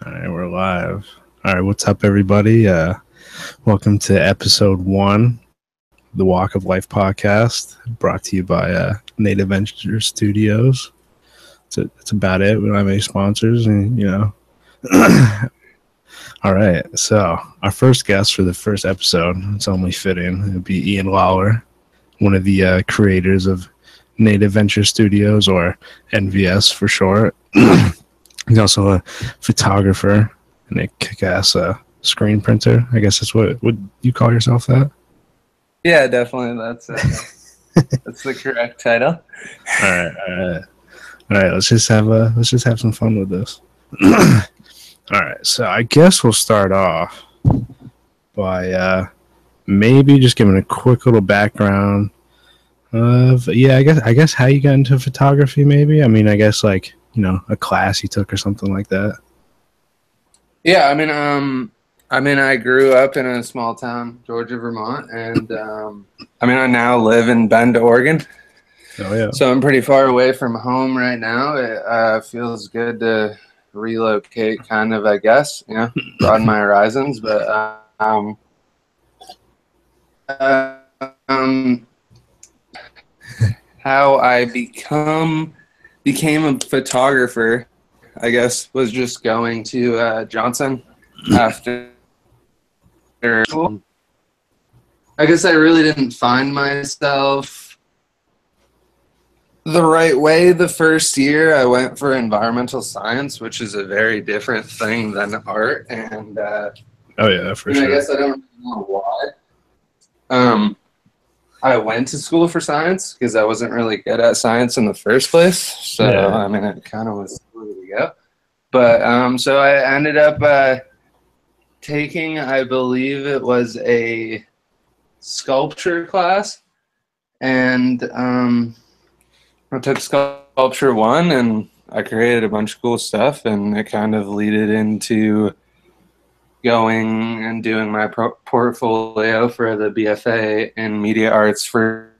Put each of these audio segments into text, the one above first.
All right, we're live. All right, what's up, everybody? Welcome to episode 1, the Walk of Life podcast, brought to you by Native Venture Studios. That's about it. We don't have any sponsors, and. All right, so our first guest for the first episode, it's only fitting, it would be Ian Lawler, one of the creators of Native Venture Studios, or NVS for short. He's also a photographer and a kick-ass screen printer. I guess that's what would you call yourself that? Yeah, definitely. That's the correct title. All right. Let's just have some fun with this. All right. So I guess we'll start off by maybe just giving a quick little background of I guess how you got into photography. Maybe I guess like a class you took or something like that. Yeah, I grew up in a small town, Georgia, Vermont, and I now live in Bend, Oregon. Oh yeah. So I'm pretty far away from home right now. It feels good to relocate, kind of, I guess, broaden my horizons. But how I became a photographer, I guess, was just going to Johnson after school. I guess I really didn't find myself the right way the first year. I went for environmental science, which is a very different thing than art. And oh yeah, for sure. I guess I don't know why. I went to school for science because I wasn't really good at science in the first place. So, yeah. It kind of was the way to go. But so I ended up taking, I believe it was a sculpture class. And I took sculpture 1 and I created a bunch of cool stuff. And it kind of leaded into going and doing my portfolio for the BFA in media arts for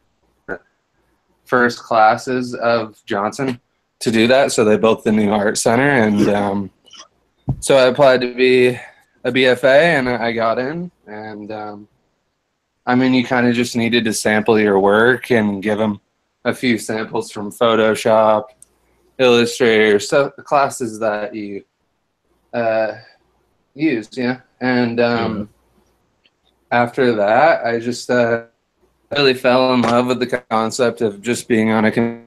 first classes of Johnson to do that. So they built the new art center, and so I applied to be a BFA and I got in. And you kind of just needed to sample your work and give them a few samples from Photoshop, Illustrator, so the classes that you used, and after that I just really fell in love with the concept of just being on a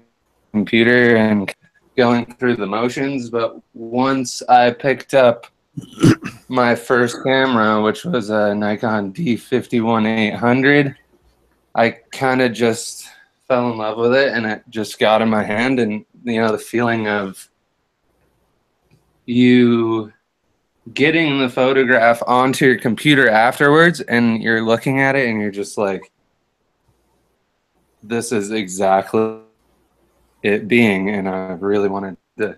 computer and going through the motions. But once I picked up my first camera, which was a Nikon D51-800, I kind of just fell in love with it, and it just got in my hand. And the feeling of you getting the photograph onto your computer afterwards and you're looking at it and you're just like, this is exactly it being. And I really wanted to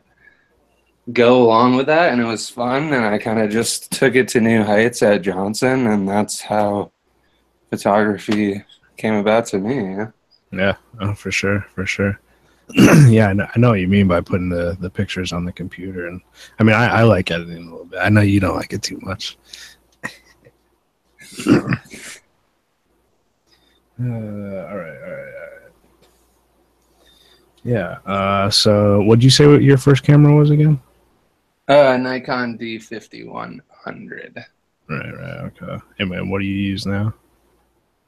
go along with that, and it was fun, and I kind of just took it to new heights at Johnson, and that's how photography came about to me. Yeah, oh, for sure. Yeah, I know what you mean by putting the pictures on the computer. And I like editing a little bit. I know you don't like it too much. All right. Yeah. So what'd you say what your first camera was again? Nikon D5100. Right. Okay. And what do you use now?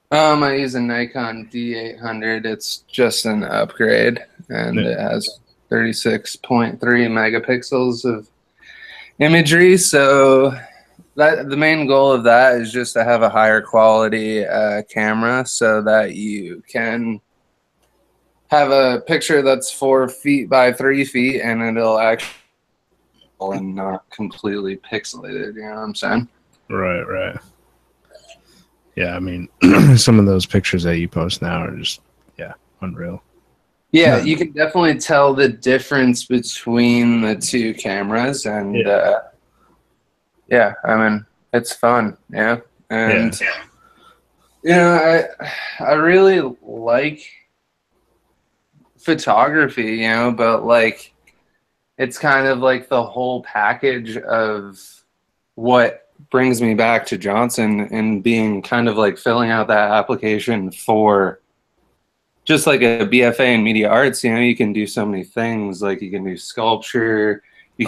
I use a Nikon D800. It's just an upgrade, and it has 36.3 megapixels of imagery. So the main goal of that is just to have a higher quality camera, so that you can have a picture that's 4 feet by 3 feet, and it'll actually and not completely pixelated. You know what I'm saying? Right. Yeah, some of those pictures that you post now are just, unreal. Yeah, you can definitely tell the difference between the two cameras, and it's fun. Yeah, and I really like photography, but like it's kind of like the whole package of what brings me back to Johnson and being kind of like filling out that application for just like a BFA in media arts. You know, you can do so many things. Like you can do sculpture, you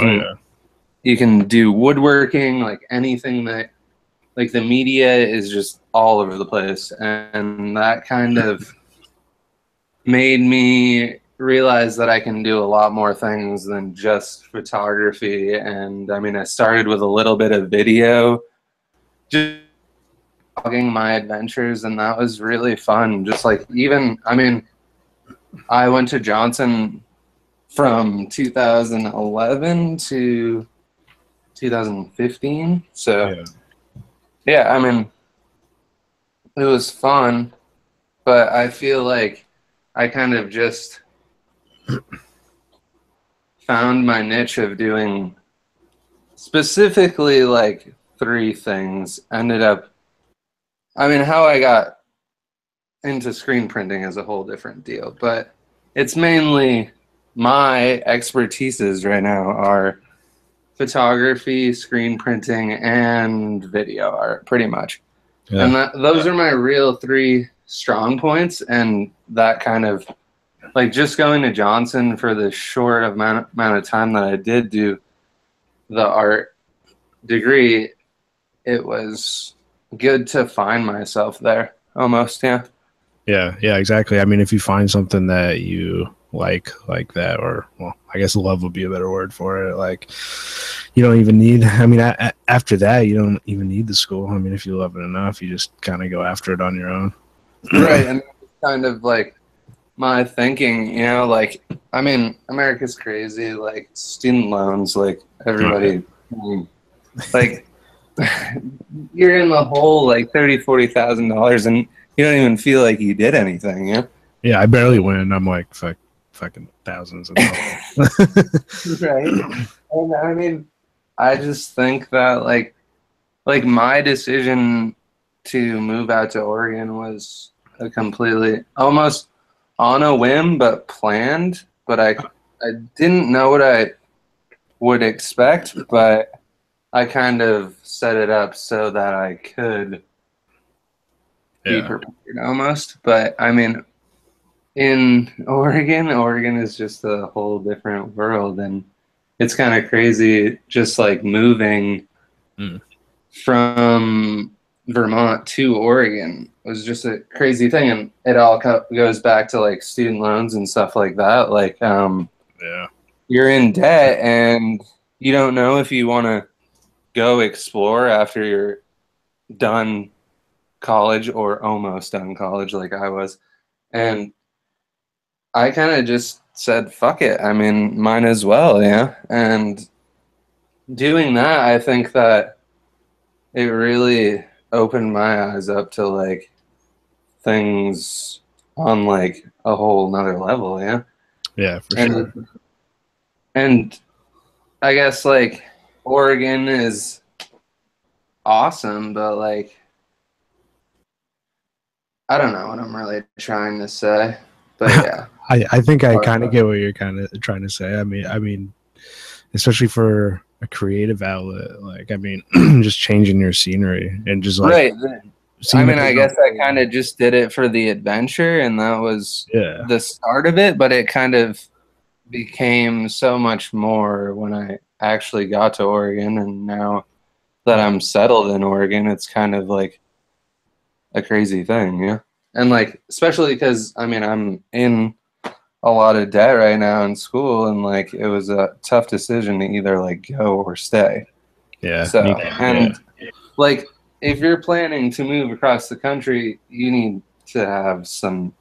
can do woodworking, like anything that, like the media is just all over the place. And that kind of made me realize that I can do a lot more things than just photography. And I mean, I started with a little bit of video, just vlogging my adventures, and that was really fun. Just like, even, I mean, I went to Johnson from 2011 to 2015. So yeah, I mean, it was fun, but I feel like I kind of just found my niche of doing specifically like 3 things. Ended up, I mean, how I got into screen printing is a whole different deal, but it's mainly my expertises right now are photography, screen printing, and video art, pretty much. Yeah. And those are my real 3 strong points. And that kind of, like, just going to Johnson for the short amount of time that I did do the art degree, it was good to find myself there almost. Yeah, exactly. I mean, if you find something that you like that, or, well, I guess love would be a better word for it. Like, you don't even need, I mean, after that, you don't even need the school. I mean, if you love it enough, you just kind of go after it on your own. Right. And kind of like my thinking, you know, like, I mean, America's crazy, like student loans, like everybody, like you're in the hole like $30,000-$40,000 and you don't even feel like you did anything. Yeah, I barely win. I'm like fucking thousands. Right. And I mean, I just think that like my decision to move out to Oregon was a completely, almost on a whim, but planned. But I didn't know what I would expect, but I kind of set it up so that I could be prepared almost. But I mean, in Oregon is just a whole different world, and it's kind of crazy just like moving from Vermont to Oregon was just a crazy thing. And it all goes back to like student loans and stuff like that. Like, you're in debt and you don't know if you want to go explore after you're done college or almost done college like I was. And I kind of just said, fuck it. I mean, might as well, yeah. And doing that, I think that it really opened my eyes up to like things on like a whole nother level, yeah. Yeah, for sure. And I guess like Oregon is awesome, but like I don't know what I'm really trying to say. But yeah. I think I kind of get what you're kind of trying to say. I mean, especially for a creative outlet, like, I mean, just changing your scenery and just like, right. I mean, I guess I kind of just did it for the adventure, and that was the start of it. But it kind of became so much more when I actually got to Oregon, and now that I'm settled in Oregon, it's kind of like a crazy thing, yeah. And like, especially because I mean, I'm in a lot of debt right now in school, and like it was a tough decision to either like go or stay. Yeah. So like if you're planning to move across the country, you need to have some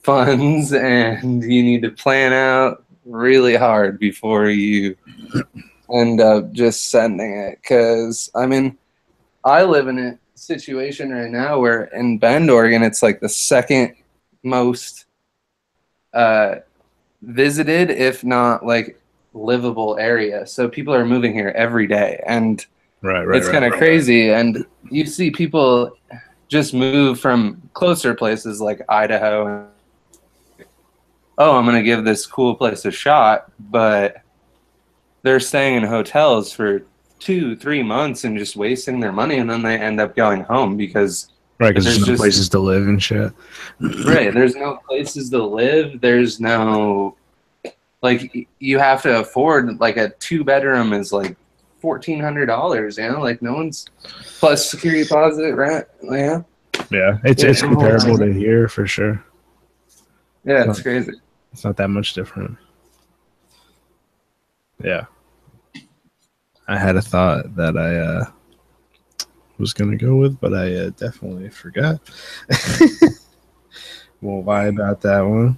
funds and you need to plan out really hard before you end up just sending it. Because I mean, I live in a situation right now where in Bend, Oregon, it's like the second most visited, if not like livable area. So people are moving here every day, and it's kind of crazy. And you see people just move from closer places like Idaho and, oh, I'm gonna give this cool place a shot, but they're staying in hotels for 2-3 months and just wasting their money, and then they end up going home because Right, because there's there's no just places to live and shit. right. There's no places to live. There's no like you have to afford like a 2 bedroom is like $1,400. You know, like no one's plus security deposit rent. Yeah, Yeah, it's comparable to here for sure. Yeah, it's crazy. It's not that much different. Yeah. I had a thought that I was going to go with, but I definitely forgot. Won't lie about that one.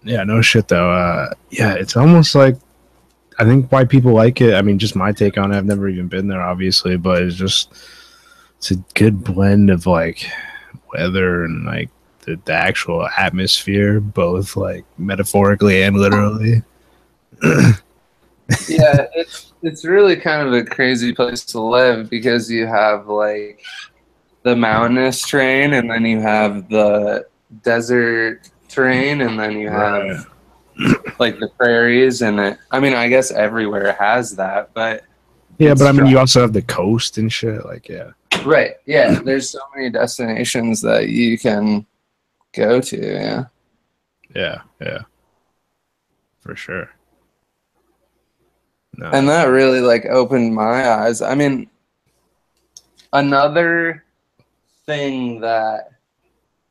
Yeah, no shit, though. Yeah, it's almost like, I think why people like it, I mean, just my take on it, I've never even been there, obviously, but it's a good blend of, like, weather and, like, the actual atmosphere, both, like, metaphorically and literally. Yeah, it's really kind of a crazy place to live because you have like the mountainous terrain, and then you have the desert terrain, and then you have like the prairies, and I mean, I guess everywhere has that, but yeah, but I mean, you also have the coast and shit. Like, yeah, right, yeah. There's so many destinations that you can go to. Yeah, for sure. No. And that really like opened my eyes. I mean, another thing that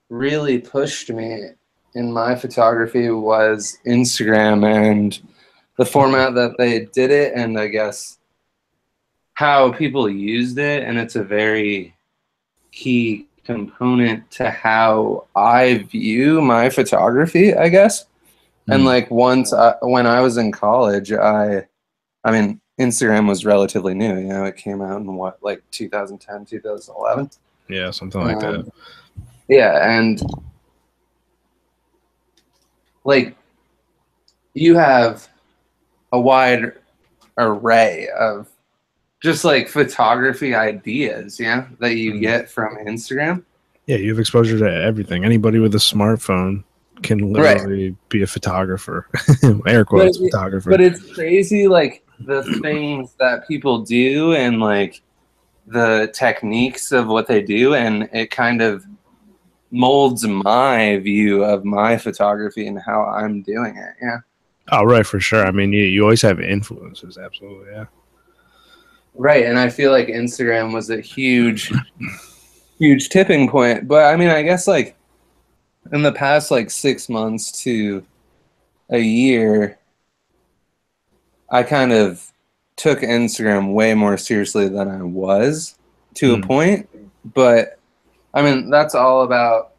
really pushed me in my photography was Instagram and the format that they did it, and I guess how people used it. And it's a very key component to how I view my photography, I guess. And like once when I was in college, I mean, Instagram was relatively new. You know, it came out in what, like 2010, 2011? Yeah, something like that. Yeah, and like you have a wide array of just like photography ideas, yeah, that you get from Instagram. Yeah, you have exposure to everything. Anybody with a smartphone can literally be a photographer. Air quotes, photographer. But it's crazy, like the things that people do and like the techniques of what they do, and it kind of molds my view of my photography and how I'm doing it. Yeah. Oh, right, for sure. I mean, you always have influences, absolutely, yeah. Right, and I feel like Instagram was a huge tipping point. But I mean, I guess like in the past like 6 months to a year, I kind of took Instagram way more seriously than I was to a point. But I mean, that's all about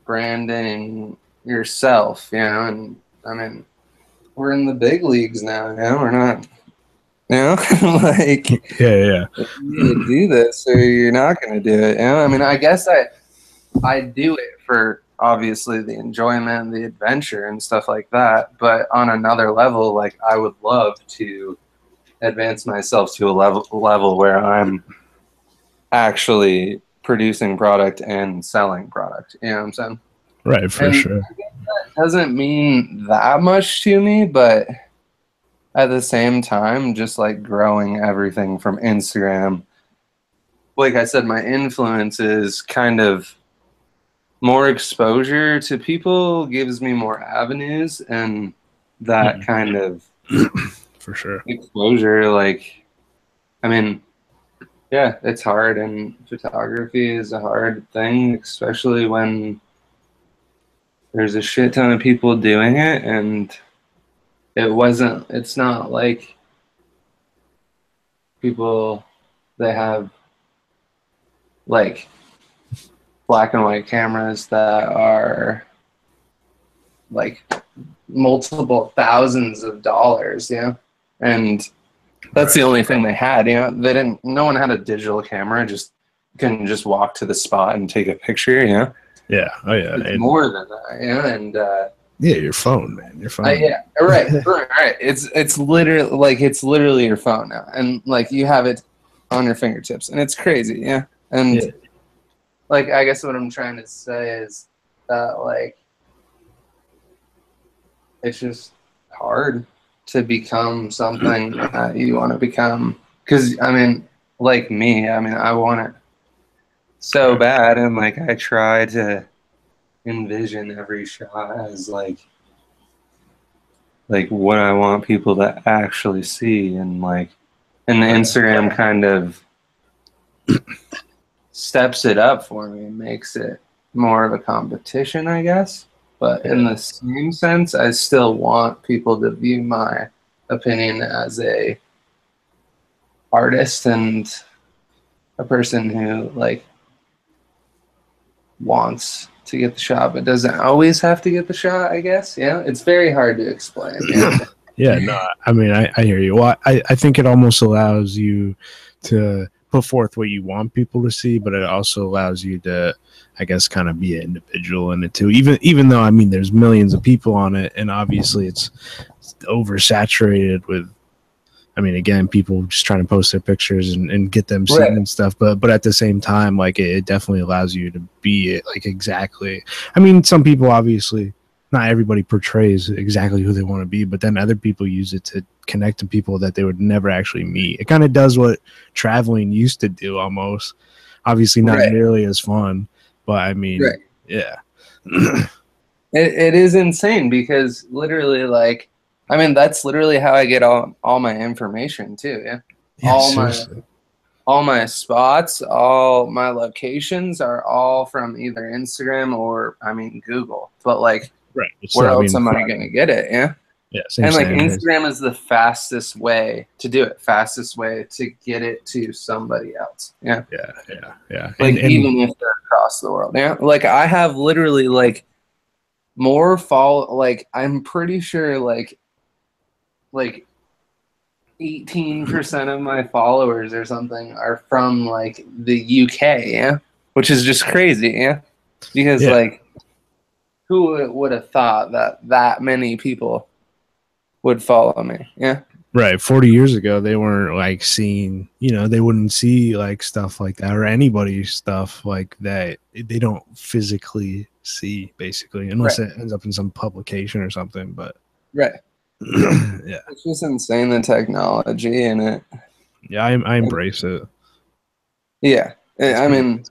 branding yourself, you know, and I mean, we're in the big leagues now, you know, we're not, you know, like, yeah. You need to do this or you're not going to do it, you know. I mean, I guess I do it for obviously the enjoyment, the adventure and stuff like that, but on another level, like I would love to advance myself to a level where I'm actually producing product and selling product, you know what I'm saying? Right, for sure. I guess that doesn't mean that much to me, but at the same time, just like growing everything from Instagram, like I said, my influence is kind of more exposure to people gives me more avenues, and that kind of for sure exposure, like, I mean, yeah, it's hard, and photography is a hard thing, especially when there's a shit ton of people doing it, and it's not like people, they have like black and white cameras that are like multiple thousands of dollars, you know? And that's the only thing they had, you know? No one had a digital camera, just couldn't just walk to the spot and take a picture, you know? Yeah. Oh yeah. It's more than that, you know? And yeah, your phone, man. Your phone. yeah, right. It's literally your phone now, and like you have it on your fingertips, and it's crazy, yeah. And like, I guess what I'm trying to say is that like it's just hard. to become something that you want to become. Because, I mean, like me, I mean, I want it so bad. And, like, I try to envision every shot as, like what I want people to actually see. And, like, and the Instagram kind of steps it up for me and makes it more of a competition, I guess. But in the same sense, I still want people to view my opinion as a artist and a person who like wants to get the shot but doesn't always have to get the shot, I guess. Yeah, it's very hard to explain. Yeah. Yeah, no, I mean, I hear you. Well, I think it almost allows you to put forth what you want people to see, but it also allows you to, I guess, kind of be an individual in it too. Even though, I mean, there's millions of people on it, and obviously it's oversaturated with, I mean, again, people just trying to post their pictures and get them seen and stuff. But at the same time, like, it definitely allows you to be it, like, exactly. I mean, some people, obviously, not everybody portrays exactly who they want to be, but then other people use it to connect to people that they would never actually meet. It kind of does what traveling used to do almost. Obviously not nearly as fun, but I mean, yeah. It is insane because literally, like, I mean, that's literally how I get all my information too. Yeah, all my spots, all my locations are all from either Instagram or, I mean, Google. But like, where else am I gonna get it? Yeah. Yeah, and like Instagram is the fastest way to do it, fastest way to get it to somebody else. Yeah. Like, even if they're across the world. Yeah. Like, I have literally like more like, I'm pretty sure like 18% of my followers or something are from like the UK. Yeah. Which is just crazy. Yeah. Because like, who would have thought that many people would follow me? Yeah. Right. 40 years ago, they weren't like seeing, you know, they wouldn't see like stuff like that, or anybody's stuff like that. They don't physically see, basically, unless it ends up in some publication or something. But yeah, it's just insane, the technology in it. Yeah, I embrace it. Yeah. I mean,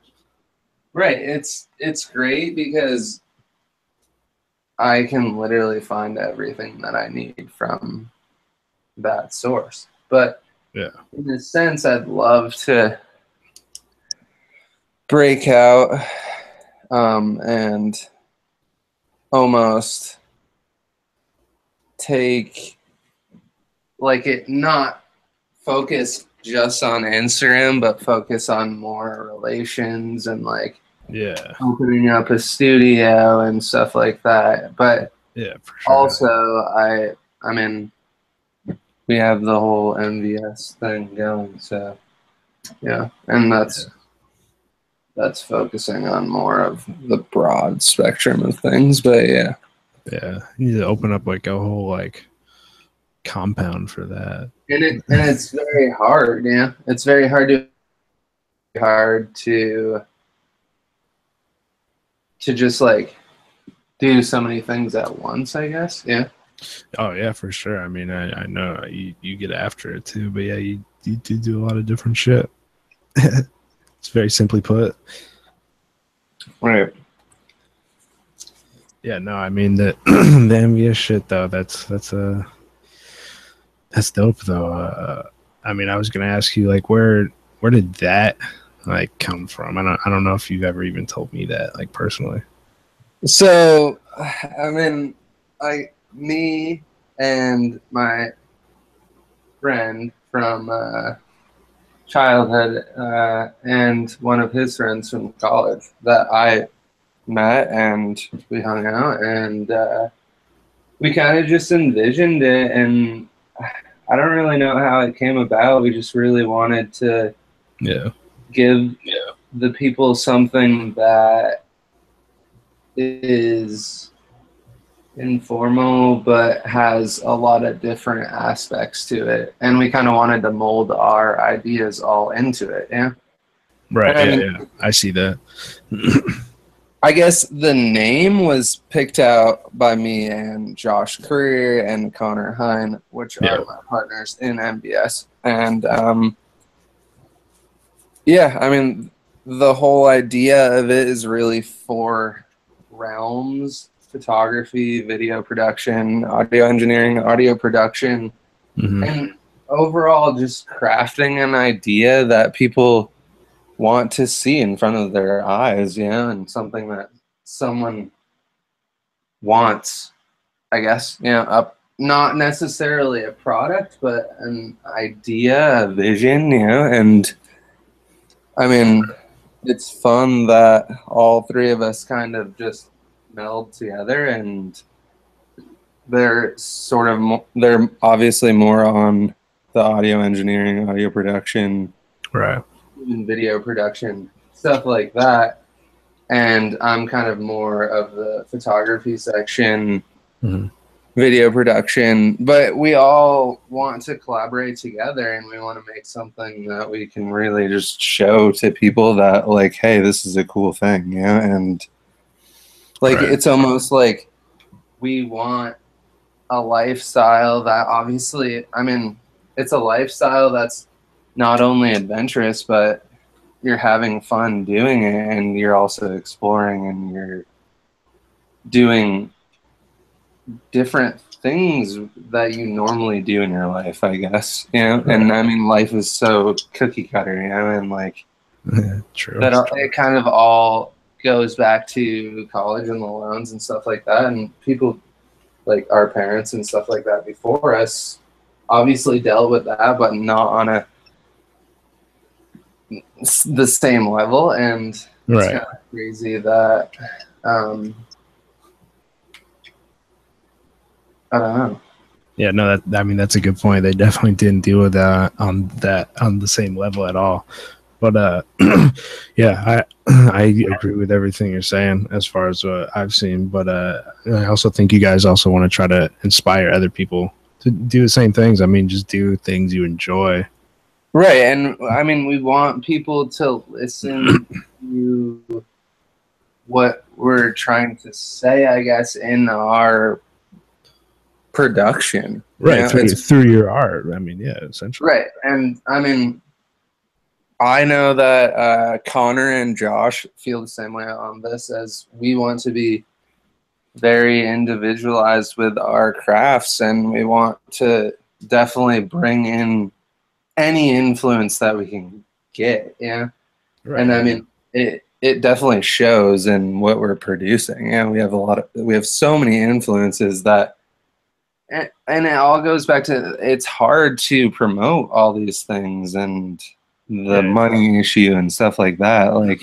it's great because I can literally find everything that I need from that source. But in a sense, I'd love to break out and almost take like it, not focus just on Instagram, but focus on more relations and like opening up a studio and stuff like that. But for sure. Also, I mean, we have the whole MVS thing going, so yeah, and that's focusing on more of the broad spectrum of things. But yeah, you need to open up like a whole like compound for that. And it's very hard. Yeah, it's very hard to just like do so many things at once, I guess. Yeah. Oh yeah, for sure. I mean, I know you get after it too, but yeah, you do a lot of different shit. It's very simply put. Right. Yeah, no, I mean the MVS shit though, that's dope though. I mean, I was gonna ask you like where did that like come from? I don't know if you've ever even told me that like personally. So, I mean, me and my friend from childhood and one of his friends from college that I met, and we hung out, and we kind of just envisioned it, and I don't really know how it came about. We just really wanted to give the people something that is informal but has a lot of different aspects to it, and we kind of wanted to mold our ideas all into it. Yeah. Right. I see that. I guess the name was picked out by me and Josh Career and Connor Hine, which Yeah. are my partners in MBS. And yeah, I mean, the whole idea of it is really 4 realms: photography, video production, audio engineering, audio production, and overall just crafting an idea that people want to see in front of their eyes, and something that someone wants, I guess, not necessarily a product, but an idea, a vision, and I mean, it's fun that all 3 of us kind of just meld together, and they're they're obviously more on the audio engineering, audio production, Right. even video production, stuff like that. And I'm kind of more of the photography section, video production, but we all want to collaborate together, and we want to make something that we can really just show to people that, like, hey, this is a cool thing, and like, right. It's almost like we want a lifestyle that, obviously, I mean, it's a lifestyle that's not only adventurous, but you're having fun doing it, and you're also exploring, and you're doing different things that you normally do in your life, I guess, and I mean, life is so cookie cutter, and like, true. That it kind of all goes back to college and the loans and stuff like that, and people like our parents and stuff like that before us obviously dealt with that, but not on the same level, and it's kind of crazy that I don't know. Yeah, no, I mean, that's a good point. They definitely didn't deal with that on the same level at all. But yeah, I agree with everything you're saying as far as what I've seen. But I also think you guys also want to try to inspire other people to do the same things. I mean, just do things you enjoy. Right, and I mean, we want people to listen to what we're trying to say, I guess, in our production. Right, through your art. I mean, yeah, essentially. Right, and I mean, I know that Connor and Josh feel the same way on this, as we want to be very individualized with our crafts, and we want to definitely bring in any influence that we can get, Right. And I mean, it definitely shows in what we're producing. We have so many influences that, and it all goes back to, it's hard to promote all these things and the money issue and stuff like that. Like,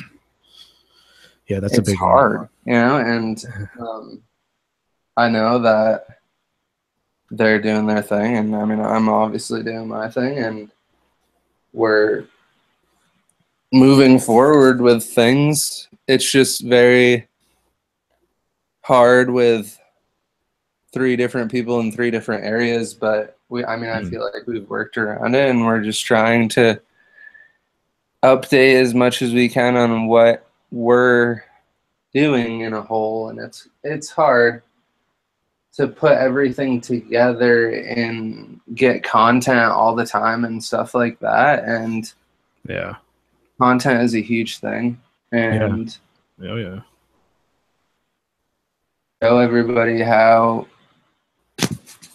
yeah, that's a big hard, and I know that they're doing their thing, and I mean, I'm obviously doing my thing, and we're moving forward with things. It's just very hard with 3 different people in 3 different areas, but I feel like we've worked around it, and we're just trying to update as much as we can on what we're doing in a whole, and it's hard to put everything together and get content all the time and stuff like that, and content is a huge thing, and show everybody how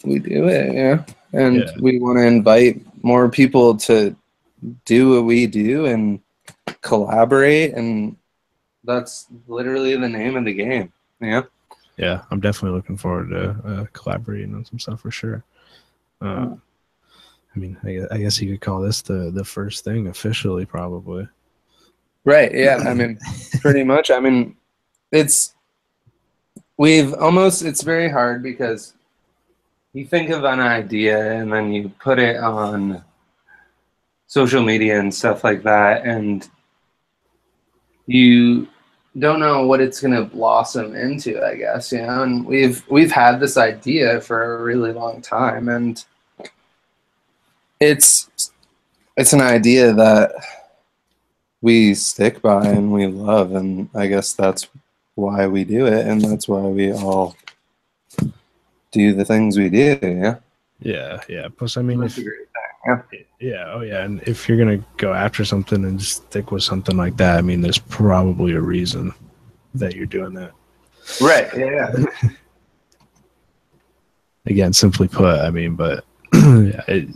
we do it, and we want to invite more people to do what we do and collaborate, and that's literally the name of the game. Yeah, I'm definitely looking forward to collaborating on some stuff for sure. I mean, I guess you could call this the first thing officially, probably. Right. Yeah. I mean, pretty much. I mean, it's very hard because you think of an idea and then you put it on social media and stuff like that, and you don't know what it's going to blossom into, I guess, and we've had this idea for a really long time, and it's an idea that we stick by and we love, and I guess that's why we do it, and that's why we all do the things we do. Yeah. Plus, I mean, That's a great thing. yeah, and if you're gonna go after something and stick with something like that, I mean, there's probably a reason that you're doing that. Right. Yeah. Again, simply put, I mean, but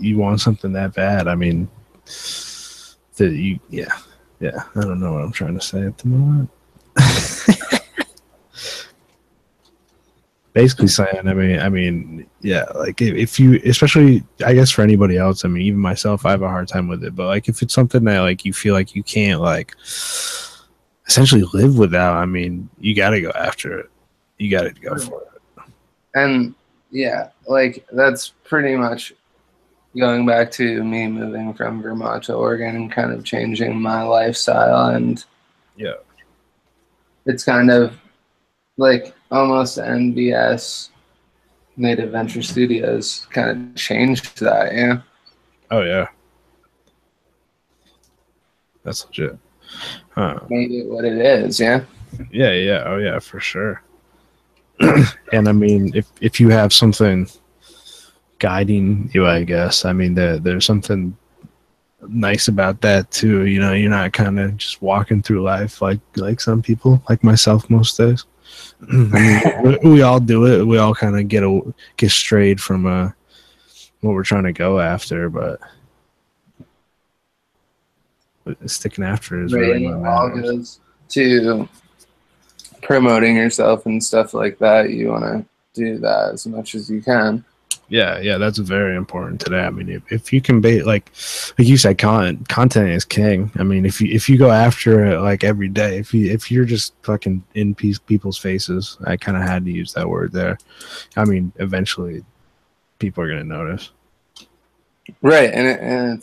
you want something that bad, I mean, that yeah. I don't know what I'm trying to say at the moment. Basically saying, I mean, yeah, like if you, especially, I guess for anybody else, I mean, even myself, I have a hard time with it. But like, if it's something that like you feel like you can't like essentially live without, I mean, you got to go after it. You got to go for it. And yeah, like that's pretty much going back to me moving from Vermont to Oregon and kind of changing my lifestyle. And yeah, it's kind of like almost NVS, Native Venture Studios, kind of changed that. Yeah. Oh yeah, that's legit. Made it what it is. Yeah. Yeah. Oh yeah, for sure. And I mean, if you have something guiding you, I guess, I mean, there's something nice about that too. You know, you're not kind of just walking through life like some people, like myself, most days. I mean, we all do it. We all kind of get strayed from what we're trying to go after, but sticking after it is really what matters. To promoting yourself and stuff like that. You want to do that as much as you can. Yeah, that's very important today. I mean, if you can like you said, content is king. I mean, if you go after it like every day, if you're just fucking in people's faces, I kind of had to use that word there. I mean, eventually, people are gonna notice. Right, and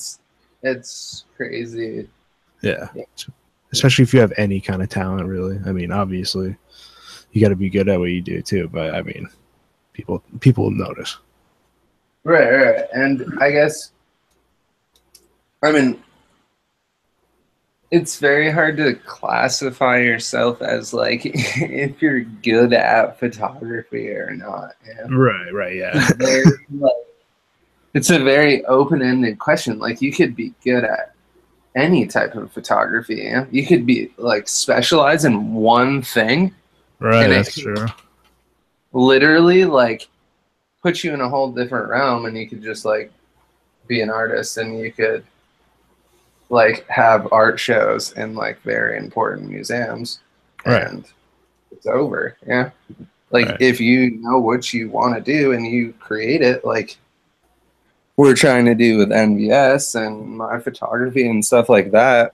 it's crazy. Yeah, especially if you have any kind of talent, really. I mean, obviously, you got to be good at what you do too. But I mean, people will notice. Right. And I guess, I mean, it's very hard to classify yourself as like if you're good at photography or not. Yeah? Right, yeah. It's a very open-ended question. Like you could be good at any type of photography. Yeah? You could be like specialize in one thing. Right, that's true. Literally, like, put you in a whole different realm, and you could just like be an artist, and you could like have art shows in like very important museums, and it's over. Yeah, like if you know what you want to do and you create it, like we're trying to do with NVS and my photography and stuff like that,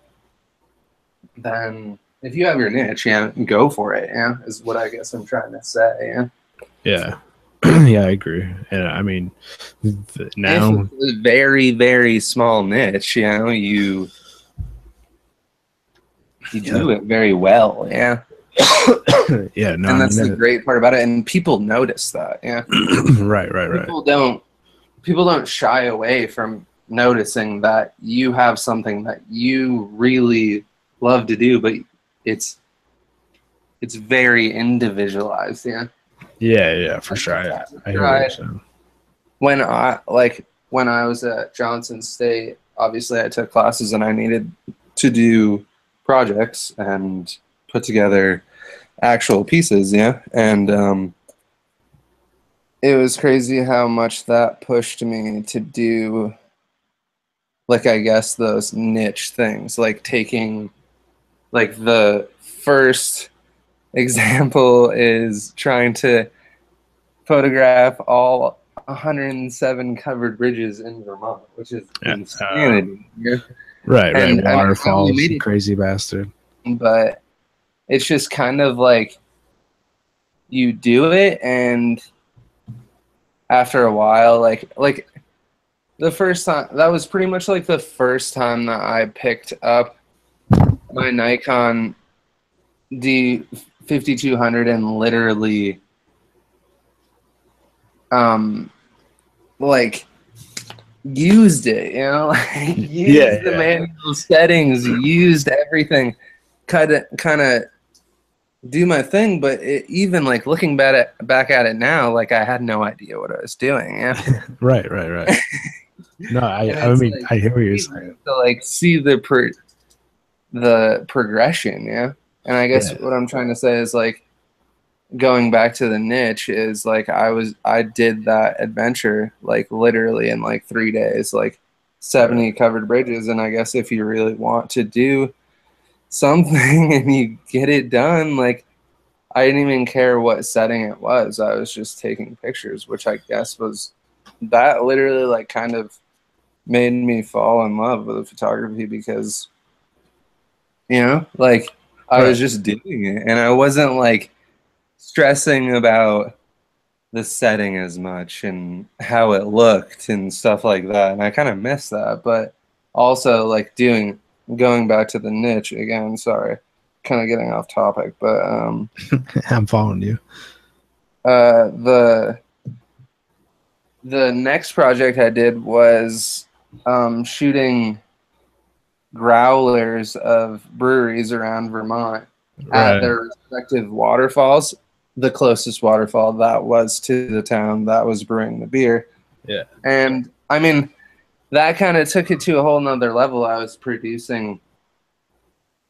then if you have your niche, yeah, go for it. Yeah, is what I guess I'm trying to say. Yeah. Yeah, I agree. And I mean, now if it's a very, very small niche, you know, you do it very well. Yeah. Yeah. No, and that's the great part about it. And people notice that. Yeah. Right. People don't shy away from noticing that you have something that you really love to do, but it's very individualized. Yeah. Yeah, for sure. I hear what you're saying. When I was at Johnson State, obviously I took classes and I needed to do projects and put together actual pieces, yeah. And it was crazy how much that pushed me to do, like, I guess those niche things, like taking, like the first example is trying to photograph all 107 covered bridges in Vermont, which is insanity. Right. Waterfalls, crazy bastard. But it's just kind of like you do it, and after a while, like the first time, that was pretty much like the first time that I picked up my Nikon D5200 and literally like used it, you know, like used the manual settings, used everything, kind of do my thing. But even like looking back at it now, like I had no idea what I was doing. Yeah. Right, right, right. No, And I it's mean, like I hear what you're saying. crazy to like see the progression. Yeah. And I guess Yeah, what I'm trying to say is like going back to the niche is like I did that adventure like literally in like 3 days, like 70 right, covered bridges. And I guess if you really want to do something and you get it done, like I didn't even care what setting it was. I was just taking pictures, which I guess was that literally like kind of made me fall in love with photography because like I was right. just doing it and I wasn't like stressing about the setting as much and how it looked and stuff like that. And I kind of miss that, but also like going back to the niche again, sorry, kind of getting off topic, but I'm following you. the next project I did was shooting growlers of breweries around Vermont at Right. their respective waterfalls. The closest waterfall that was to the town that was brewing the beer. Yeah. And I mean, that kind of took it to a whole nother level. I was producing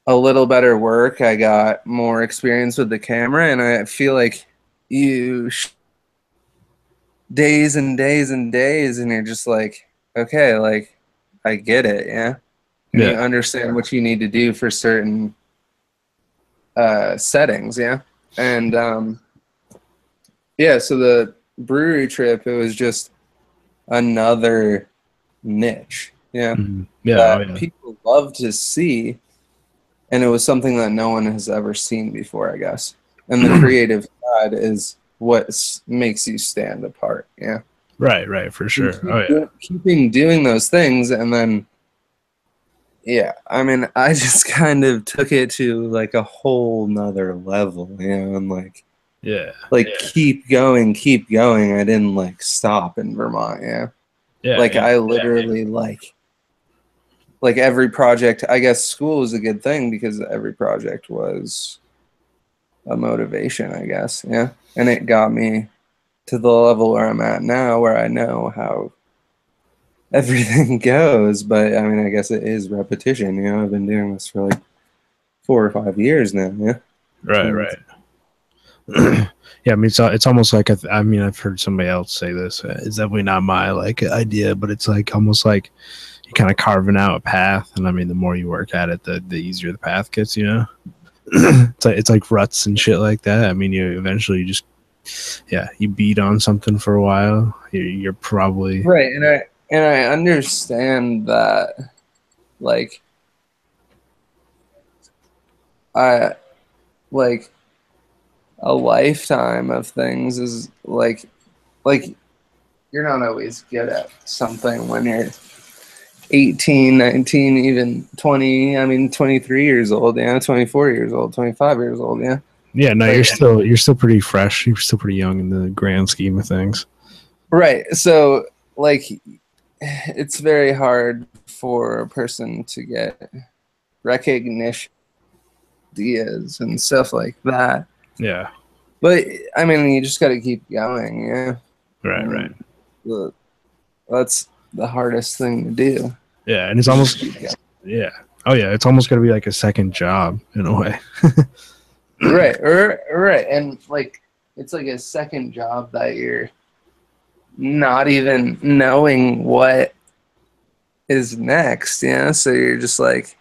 a little better work. I got more experience with the camera, and I feel like you days and days and days, and you're just like, okay, like I get it, yeah. And you Yeah. understand what you need to do for certain settings, yeah. And yeah, so the brewery trip, it was just another niche, yeah, Yeah. Oh, that yeah. people love to see, and it was something that no one has ever seen before, I guess. And the creative side is what makes you stand apart, yeah. Right. Right. For And sure. Oh, yeah. keeping doing those things, and then yeah, I mean, I just kind of took it to like a whole nother level, and Yeah. keep going, keep going. I didn't like stop in Vermont, yeah. Yeah. Like Yeah. I literally like every project. I guess school was a good thing because every project was a motivation, I guess, yeah. And it got me to the level where I'm at now, where I know how everything goes. But I mean, I guess it is repetition. I've been doing this for like 4 or 5 years now. Yeah. Right. And Right. Yeah. I mean, it's almost like I mean, I've heard somebody else say this. It's definitely not my like idea, but it's like almost like you're kind of carving out a path. And I mean, the more you work at it, the easier the path gets. It's like ruts and shit like that. I mean, you eventually just you beat on something for a while. You're probably right, and I understand that, like I like a lifetime of things is like you're not always good at something when you're 18, 19, even 20. I mean, 23 years old, 24 years old, 25 years old, yeah. yeah. No, Like, you're still pretty fresh. You're still pretty young in the grand scheme of things. right. So, like, it's very hard for a person to get recognition, ideas, and stuff like that. Yeah. But I mean, you just got to keep going, yeah. Right. Right. And that's the hardest thing to do. Yeah, and it's almost yeah. Oh yeah, it's almost gonna be like a second job in a way. right, and like it's like a second job that you're not even knowing what is next, so you're just like,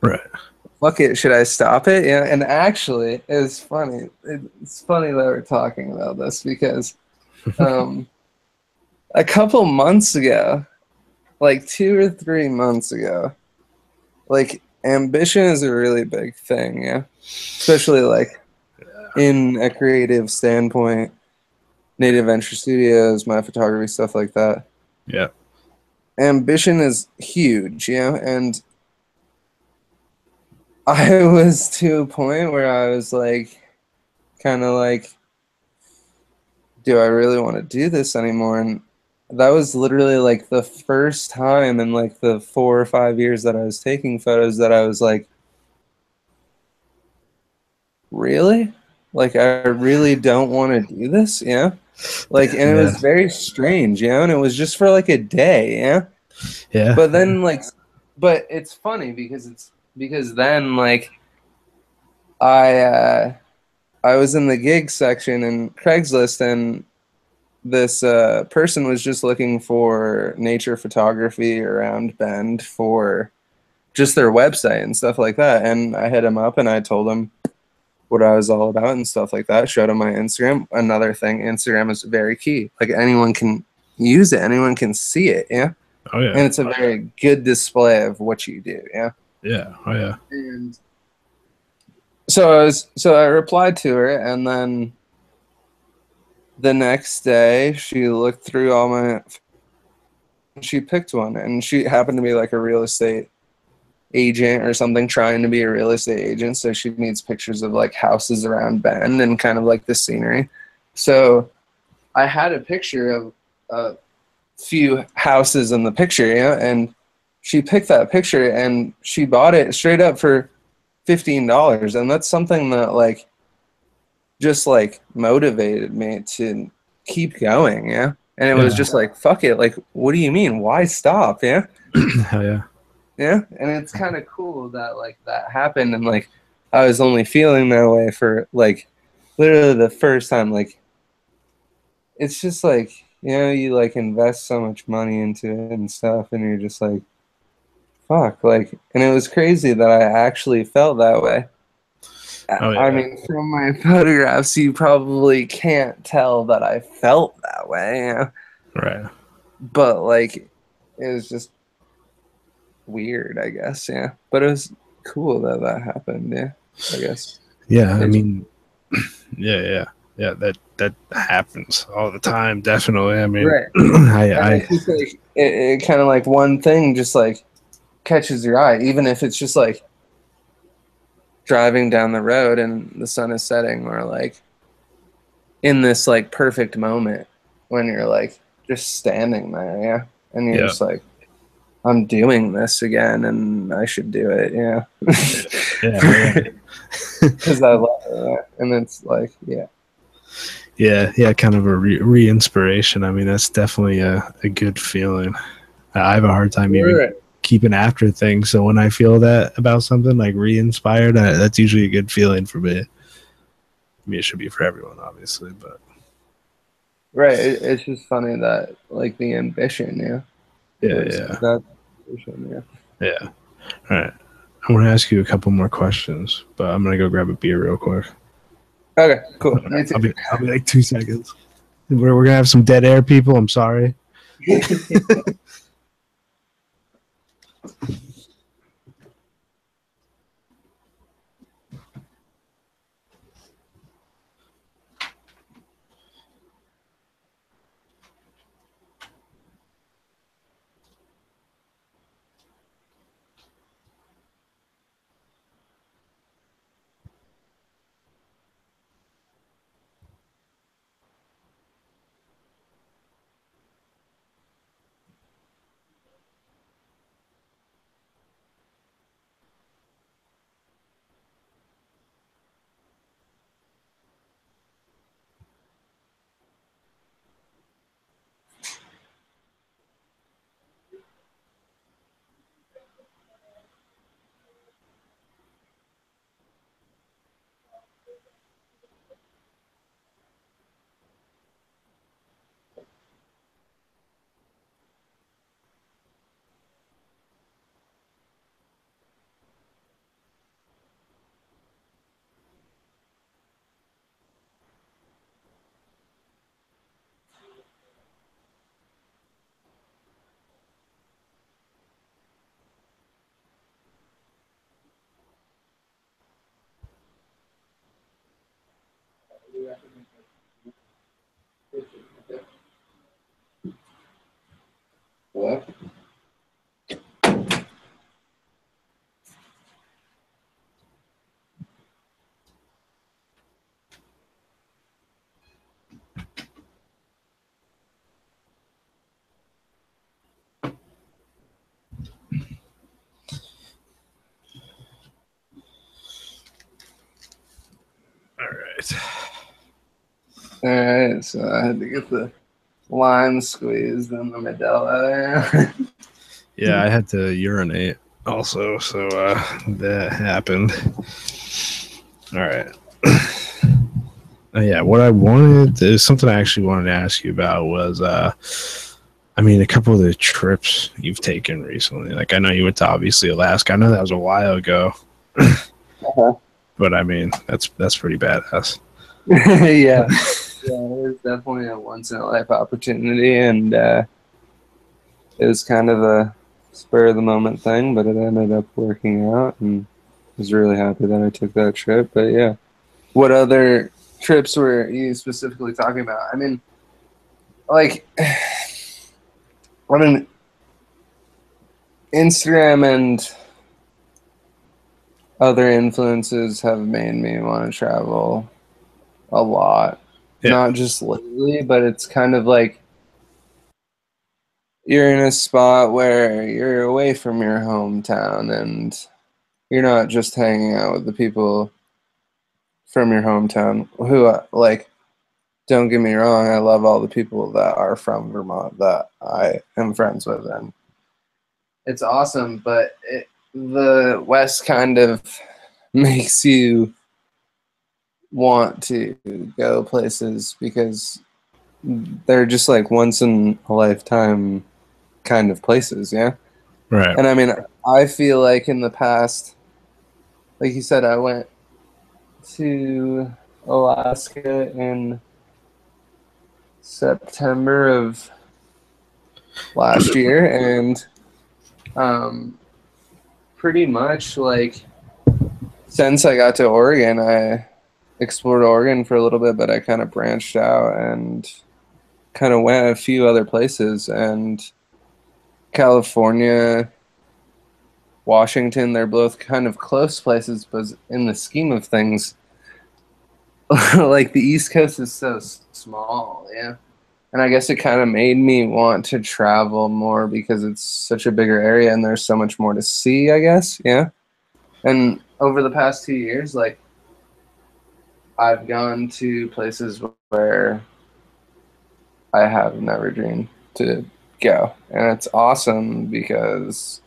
Right. fuck it, should I stop it? Yeah, and actually it's funny. It's funny that we're talking about this because a couple months ago, like 2 or 3 months ago, like ambition is a really big thing, yeah, especially like in a creative standpoint. Native Venture Studios, my photography, stuff like that. Yeah. Ambition is huge, and I was to a point where I was like, kind of like, do I really want to do this anymore? And that was literally like the first time in like the 4 or 5 years that I was taking photos that I was like, really? Like, I really don't want to do this, yeah? Like, and it Yeah, was very strange, you know, and it was just for like a day, yeah? yeah, But then, like, but it's funny because then, like, I, uh, I was in the gig section in Craigslist, and this person was just looking for nature photography around Bend for just their website and stuff like that. And I hit him up and I told him what I was all about and stuff like that. Showed him my Instagram. Another thing, Instagram is very key. Like anyone can use it, anyone can see it. Yeah. oh yeah, And it's a very good display of what you do. Yeah. yeah, oh yeah, And so I replied to her, and then the next day she looked through all my, she picked one, and she happened to be like a real estate agent or something, trying to be a real estate agent, so she needs pictures of like houses around Bend and kind of like the scenery. So I had a picture of a few houses in the picture, yeah, and she picked that picture and she bought it straight up for $15. And that's something that like just like motivated me to keep going, yeah. And it was yeah, just like, fuck it, like, what do you mean, why stop, yeah? hell yeah, Yeah, and it's kind of cool that like that happened, and like I was only feeling that way for like literally the first time. Like it's just like, you know, you like invest so much money into it and stuff, and you're just like, fuck, like, and it was crazy that I actually felt that way. oh I yeah, mean, from my photographs, you probably can't tell that I felt that way, you know? right, But like, it was just weird, I guess, yeah. But it was cool that that happened, yeah. I guess. yeah. I It's mean, yeah, yeah, yeah. That happens all the time. Definitely. I mean, right. And I it's just like it kind of like one thing just like catches your eye, even if it's just like driving down the road and the sun is setting, or like in this like perfect moment when you're like just standing there, yeah. And you're yeah, just like, I'm doing this again and I should do it, yeah. yeah, oh, yeah. Because I love it, yeah. And it's like, yeah. Yeah, yeah, kind of a re-inspiration. I mean, that's definitely a good feeling. I have a hard time even Right. keeping after things. So when I feel that about something like re-inspired, that's usually a good feeling for me. I mean, it should be for everyone, obviously, but Right. It's just funny that like the ambition, yeah. yeah, Was yeah, that ambition, yeah. yeah. All right, I want to ask you a couple more questions, but I'm gonna go grab a beer real quick. Okay, cool. Me too. I'll be like 2 seconds. We're gonna have some dead air, people. I'm sorry. All right, so I had to get the lime squeezed in the Modelo. Yeah, I had to urinate also, so that happened. All right. Yeah, what I wanted is something I actually wanted to ask you about was I mean, a couple of the trips you've taken recently. Like, I know you went to obviously Alaska. I know that was a while ago, but I mean, that's pretty badass. Yeah. Yeah, it was definitely a once in a life opportunity, and it was kind of a spur of the moment thing, but it ended up working out, and I was really happy that I took that trip. But yeah, what other trips were you specifically talking about? I mean, like, Instagram and other influences have made me want to travel a lot. Yeah. Not just lately, but it's kind of like you're in a spot where you're away from your hometown and you're not just hanging out with the people from your hometown who, like, don't get me wrong, I love all the people that are from Vermont that I am friends with, and it's awesome, but the West kind of makes you want to go places because they're just like once in a lifetime kind of places, yeah. Right. And I mean, I feel like in the past, like you said, I went to Alaska in September of last year, and pretty much like since I got to Oregon, I explored Oregon for a little bit, but I kind of branched out and kind of went a few other places, and California, Washington, they're both kind of close places, but in the scheme of things, like the East Coast is so small, yeah. And I guess it kind of made me want to travel more because it's such a bigger area and there's so much more to see, I guess, yeah. And over the past 2 years, like I've gone to places where I have never dreamed to go. And it's awesome because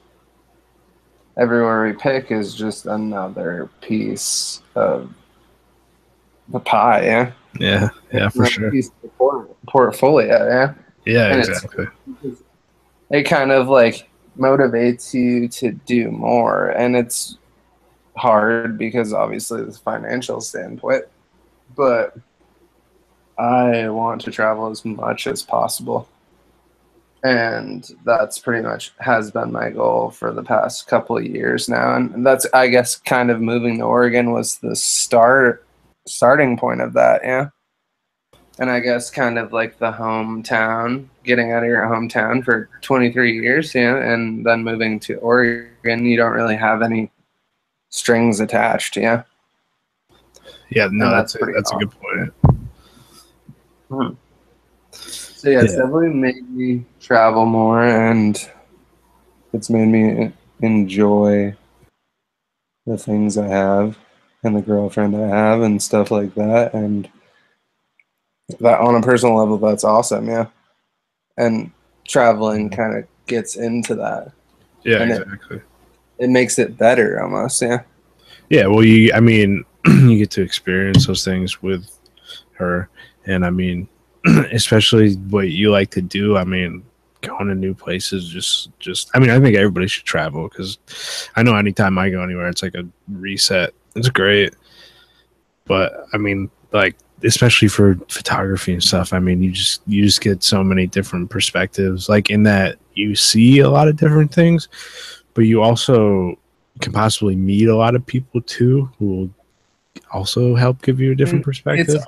everywhere we pick is just another piece of the pie, yeah. Yeah, for sure. Piece of the portfolio, yeah. Yeah, And exactly. it kind of like motivates you to do more, and it's hard because obviously the financial standpoint, but I want to travel as much as possible. And that's pretty much has been my goal for the past couple of years now. And that's, I guess, kind of moving to Oregon was the starting point of that, yeah. And I guess kind of like the hometown, getting out of your hometown for 23 years, yeah, and then moving to Oregon, you don't really have any strings attached, yeah. Yeah, no, And that's pretty a awesome. good point. Hmm. So yeah, it's definitely made me travel more, and it's made me enjoy the things I have and the girlfriend I have and stuff like that. And that on a personal level, that's awesome, yeah. And traveling kind of gets into that. Yeah, And exactly. it makes it better almost, yeah. Yeah, well, I mean, you get to experience those things with her, and I mean, especially what you like to do. I mean, going to new places, I mean, I think everybody should travel because I know anytime I go anywhere, it's like a reset. It's great, but I mean, like, especially for photography and stuff, I mean, you just get so many different perspectives. Like in that, you see a lot of different things, but you also can possibly meet a lot of people too who will also help give you a different perspective.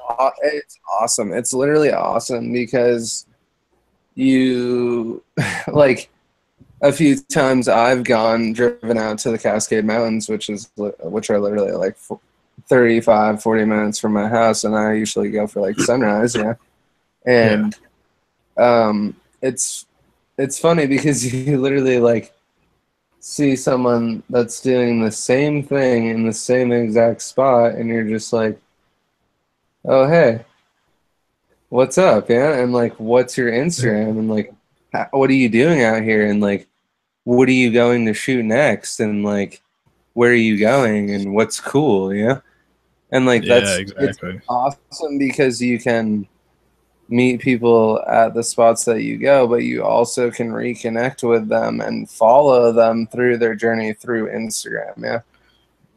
It's awesome. It's literally awesome because you like a few times I've driven out to the Cascade Mountains, which are literally like 35-40 minutes from my house, and I usually go for like sunrise, yeah. And it's funny because you literally like see someone that's doing the same thing in the same exact spot, and you're just like, oh hey, what's up? Yeah, and like, what's your Instagram? And like, what are you doing out here? And like, what are you going to shoot next? And like, where are you going? And what's cool? Yeah, and like Yeah, it's exactly. awesome because you can meet people at the spots that you go, but you also can reconnect with them and follow them through their journey through Instagram. Yeah.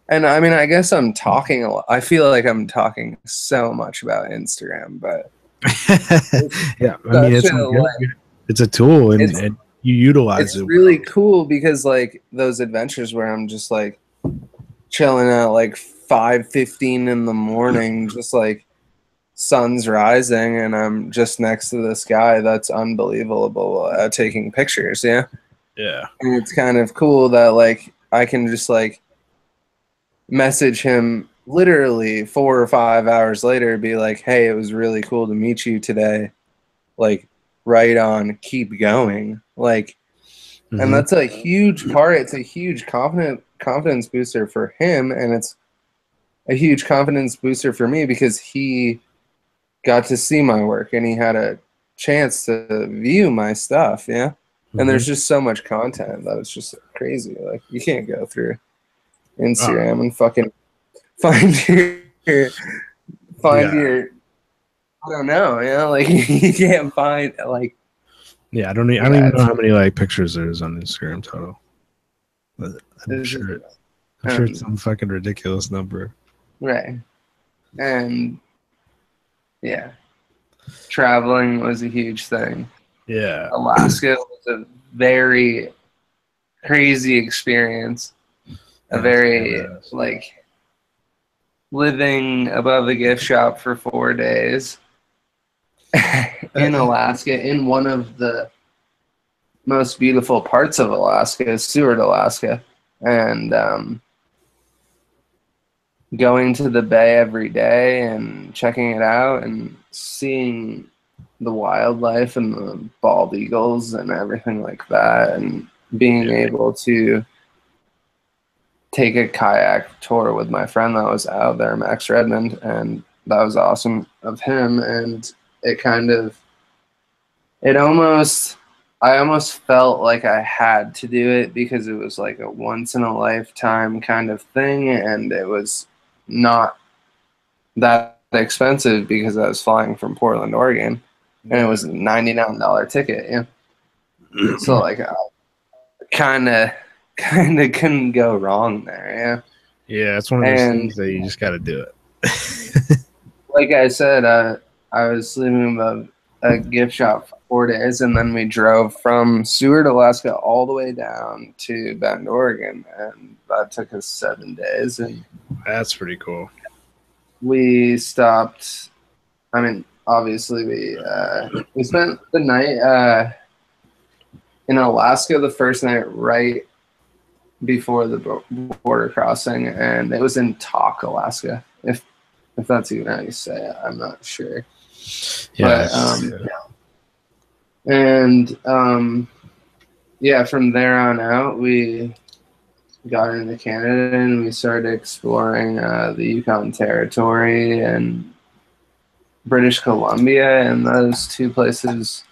And I mean, I guess I'm talking a lot. I feel like I'm talking so much about Instagram, but it's Yeah, I mean, such it's a like, it's a tool, it's and you utilize it's it really well. cool because like those adventures where I'm just like chilling at like 5:15 in the morning, just like sun's rising, and I'm just next to this guy that's unbelievable at taking pictures. Yeah, Yeah. and it's kind of cool that like I can just like message him literally 4 or 5 hours later, be like, "Hey, it was really cool to meet you today. Like, right on, keep going." Like, and Hmm. that's a huge part. It's a huge confidence booster for him, and it's a huge confidence booster for me because he got to see my work and he had a chance to view my stuff. Yeah. And Hmm. there's just so much content that was just crazy. Like, you can't go through Oh, Instagram and fucking find your find yeah. your I don't know, you know, like you can't find like Yeah, I don't yeah, even know it's how many like pictures there is on Instagram total. But it's I'm sure it's some fucking ridiculous number. right. And yeah, traveling was a huge thing. Yeah. Alaska was a very crazy experience. A That's very badass. like living above a gift shop for 4 days in Alaska, in one of the most beautiful parts of Alaska, Seward, Alaska, and going to the bay every day and checking it out and seeing the wildlife and the bald eagles and everything like that, and being Yeah. able to take a kayak tour with my friend that was out there, Max Redmond, and that was awesome of him. And it kind of, it almost, I almost felt like I had to do it because it was like a once in a lifetime kind of thing, and it was not that expensive because I was flying from Portland, Oregon, and it Yeah. was a $99 ticket. Yeah, so like I kind of couldn't go wrong there. Yeah, it's one of Yeah, those and things that you just got to do it. like I said, I was sleeping in a gift shop for 4 days, and then we drove from Seward, Alaska, all the way down to Bend, Oregon, and that took us 7 days. And That's pretty cool. we stopped. I mean, obviously, we spent the night in Alaska the first night right before the border crossing, and it was in Tok, Alaska. If that's even how you say it, I'm not sure. Yeah. But and yeah, from there on out, we got into Canada and we started exploring the Yukon Territory and British Columbia, and those two places.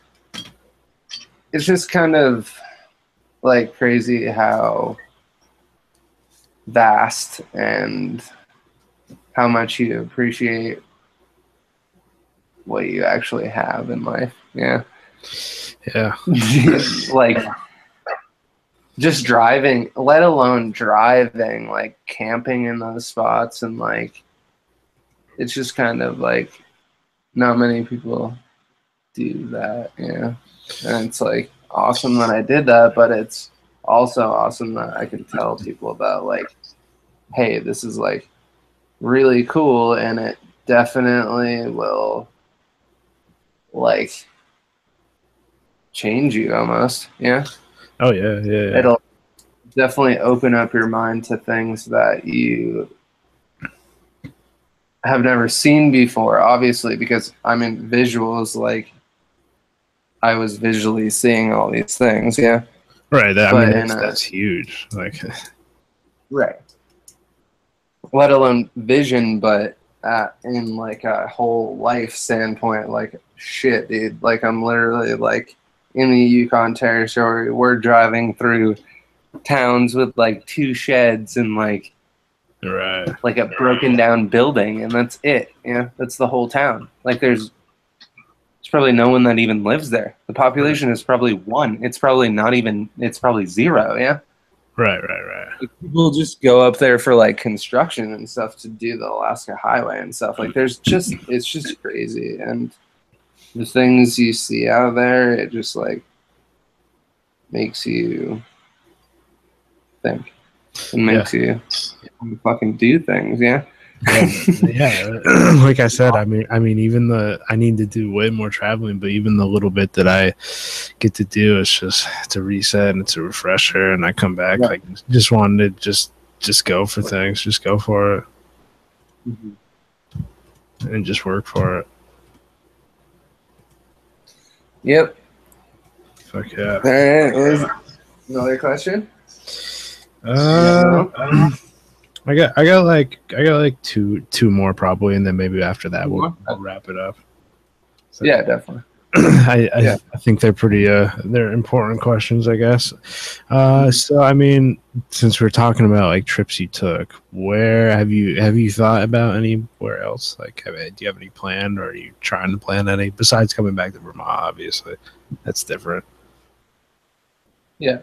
It's just kind of like crazy how vast and how much you appreciate what you actually have in life. Yeah. Yeah. Like just driving, let alone driving, like camping in those spots, and like it's just kind of like not many people do that, yeah. And it's like awesome that I did that, but it's also awesome that I can tell people about like, hey, this is like really cool, and it definitely will like change you almost, yeah. Oh yeah. Yeah. Yeah. It'll definitely open up your mind to things that you have never seen before, obviously, because I'm in visuals, like I was visually seeing all these things, yeah. Right. I mean, But in a that's huge. Like, right, let alone vision, but in like a whole life standpoint. Like shit, dude. Like I'm literally like in the Yukon Territory. We're driving through towns with like 2 sheds and like a broken down building, and that's it. That's the whole town. Like there's probably no one that even lives there. The population is probably 1. It's probably not even. It's probably 0. Yeah. Right. Like, people just go up there for like construction and stuff to do the Alaska Highway and stuff. Like it's just crazy, and the things you see out there, it just like makes you think and makes you fucking do things. Yeah. Like I said, I mean, even I need to do way more traveling, but even the little bit that I get to do, it's a reset and it's a refresher, and I come back like just wanted to just go for things, just go for it, and just work for it. Yep. Fuck yeah. All right. Another question? I got like two more probably, and then maybe after that we'll wrap it up. So, yeah, definitely. I think they're pretty they're important questions, I guess. So I mean, since we're talking about like trips you took, where have you thought about anywhere else? Like, do you have any planned, or are you trying to plan any besides coming back to Vermont? Obviously, that's different. Yeah.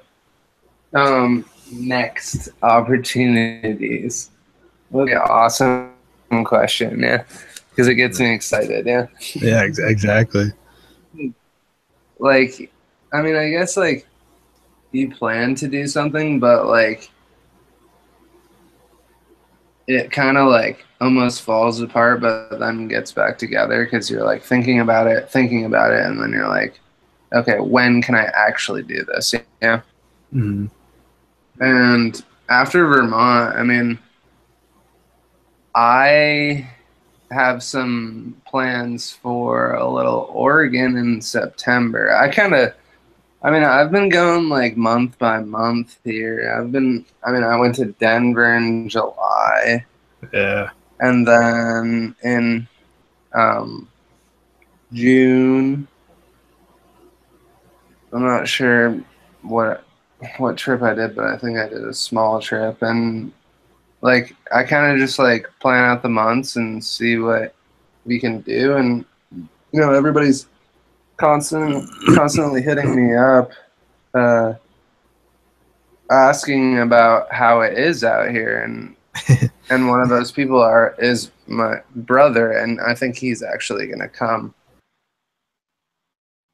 Next opportunities. What an awesome question, yeah, because it gets me excited. Yeah, Exactly. Like, I mean, I guess like you plan to do something, but like it kind of like almost falls apart, but then gets back together because you're like thinking about it, and then you're like, okay, when can I actually do this? Yeah. Mm-hmm. And after Vermont, I mean, I have some plans for a little Oregon in September. I've been going like month by month here. I went to Denver in July. Yeah. And then in June, I'm not sure what trip I did, but I think I did a small trip, and like I kind of just like plan out the months and see what we can do, and everybody's constantly hitting me up asking about how it is out here, and and one of those people is my brother, and I think he's actually going to come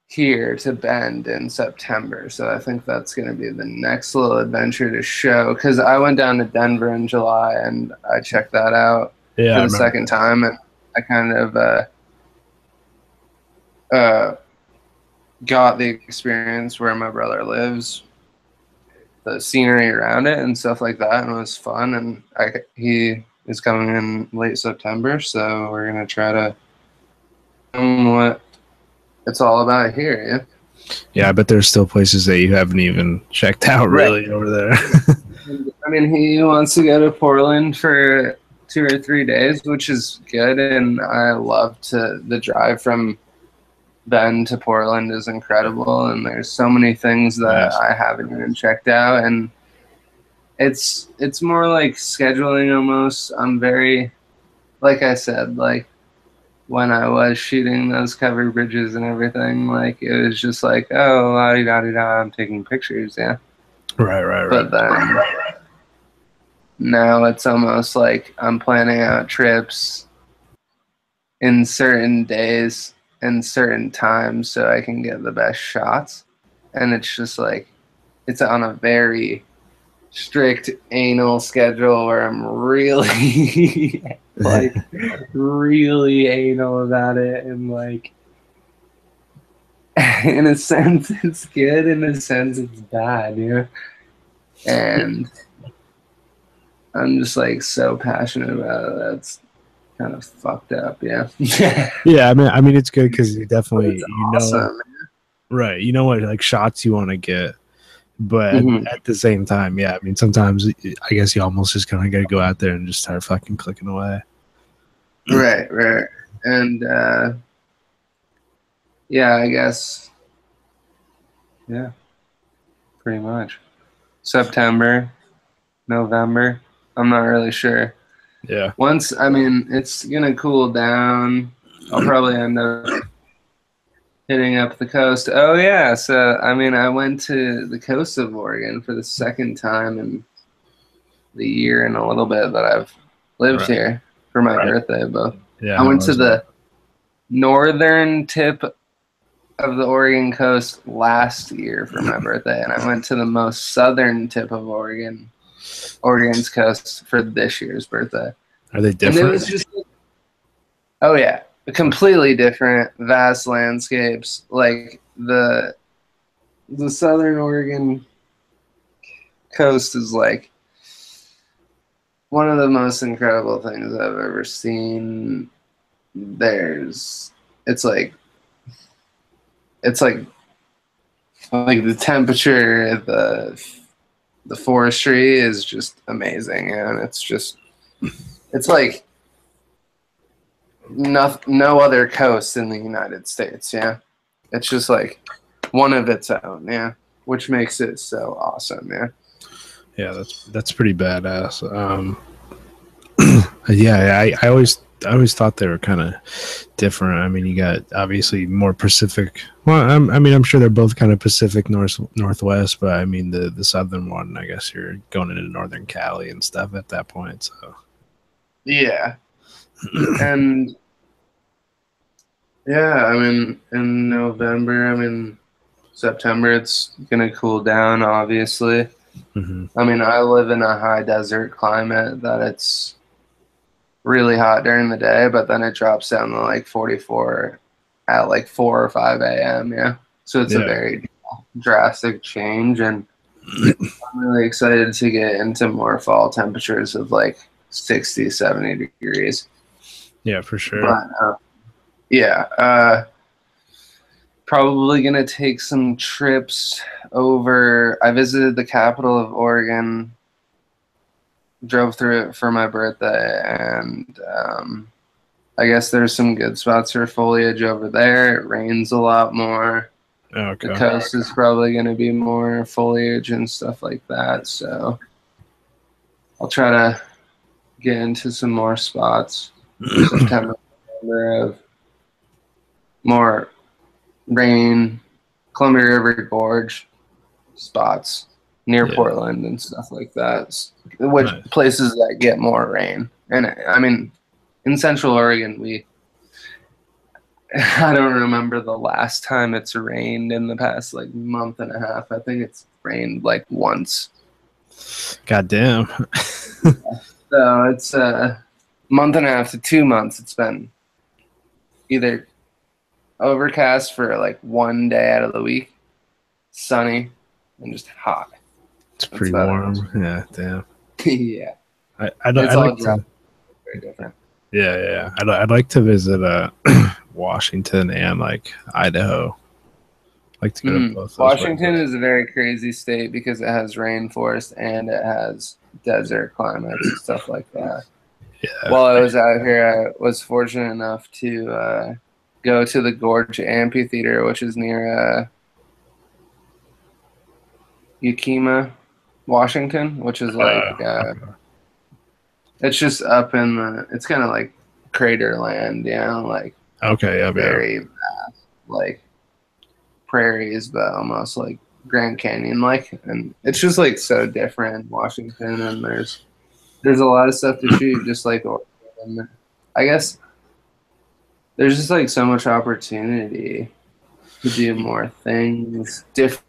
here to Bend in September. So I think that's going to be the next little adventure to show, because I went down to Denver in July and I checked that out for the second time, and I kind of got the experience where my brother lives, the scenery around it and stuff like that, and it was fun. And he is coming in late September, so we're going to try to what it's all about here. Yeah, I bet there's still places that you haven't even checked out really over there. I mean, he wants to go to Portland for 2 or 3 days, which is good, and I love the drive from Bend to Portland is incredible, and there's so many things that I haven't even checked out, and it's more like scheduling almost. I'm very, like I said, like when I was shooting those covered bridges and everything, like it was just like, oh, la-di-da-di-da, I'm taking pictures, yeah. Right. But then now it's almost like I'm planning out trips in certain days and certain times so I can get the best shots. And it's just like, it's on a very strict anal schedule where I'm really like really anal about it, and like in a sense it's good, in a sense it's bad, and I'm just like so passionate about it. That's kind of fucked up. Yeah. I mean it's good because you definitely awesome. Right, you know what like shots you want to get, but at the same time, I mean sometimes I guess you almost just kind of gotta go out there and just start fucking clicking away. Right, right. And yeah, I guess, yeah, pretty much. September, November. I'm not really sure. Yeah. Once, I mean, it's gonna cool down. I'll probably end up hitting up the coast. Oh yeah, so I mean, I went to the coast of Oregon for the second time in the year and a little bit that I've lived Right. here for my Right. birthday. But Yeah. I How went to was it? the northern tip of the Oregon coast last year for my birthday, and I went to the most southern tip of Oregon's coast for this year's birthday. Are they And it different? was just, oh yeah, completely different, vast landscapes. Like the southern Oregon coast is like one of the most incredible things I've ever seen. It's like the temperature, the forestry is just amazing, and it's like no other coast in the United States. Yeah, it's just like one of its own. Yeah, which makes it so awesome. Yeah. Yeah, that's pretty badass. Yeah, I always thought they were kind of different. I mean, you got obviously more Pacific. Well, I mean, I'm sure they're both kind of Pacific Northwest, but I mean the southern one. I guess you're going into northern Cali and stuff at that point. So Yeah, and yeah, I mean, in November, I mean, September, it's gonna cool down, obviously. mm-hmm. I mean, I live in a high desert climate that it's really hot during the day, but then it drops down to like 44 at like 4 or 5 a.m. Yeah. So it's a very drastic change. And I'm really excited to get into more fall temperatures of like 60, 70 degrees. Yeah, for sure. But, yeah. Probably going to take some trips over. I visited the capital of Oregon, drove through it for my birthday, and I guess there's some good spots for foliage over there. It rains a lot more. Okay. The coast is probably going to be more foliage and stuff like that. So I'll try to get into some more spots in September of more rain, Columbia River Gorge spots near Portland and stuff like that, which places that get more rain. And I mean, in Central Oregon, I don't remember the last time it's rained in the past like month and a half. I think it's rained like once. God damn. So it's a month and a half to 2 months. It's been either overcast for like one day out of the week, sunny, and just hot. It's pretty warm. Yeah, damn. Yeah. I'd like to, very different. Yeah. I'd like to visit Washington and like Idaho. I'd like to go to both. Washington is a very crazy state because it has rainforest and it has desert climates and stuff like that. Yeah. While I was out here, I was fortunate enough to go to the Gorge Amphitheater, which is near Yakima, Washington, which is like it's just up in it's kind of like crater land, like very vast, like prairies, but almost like Grand Canyon like, and it's just like so different in Washington, and there's a lot of stuff to shoot, just like Oregon. I guess there's just like so much opportunity to do more things, different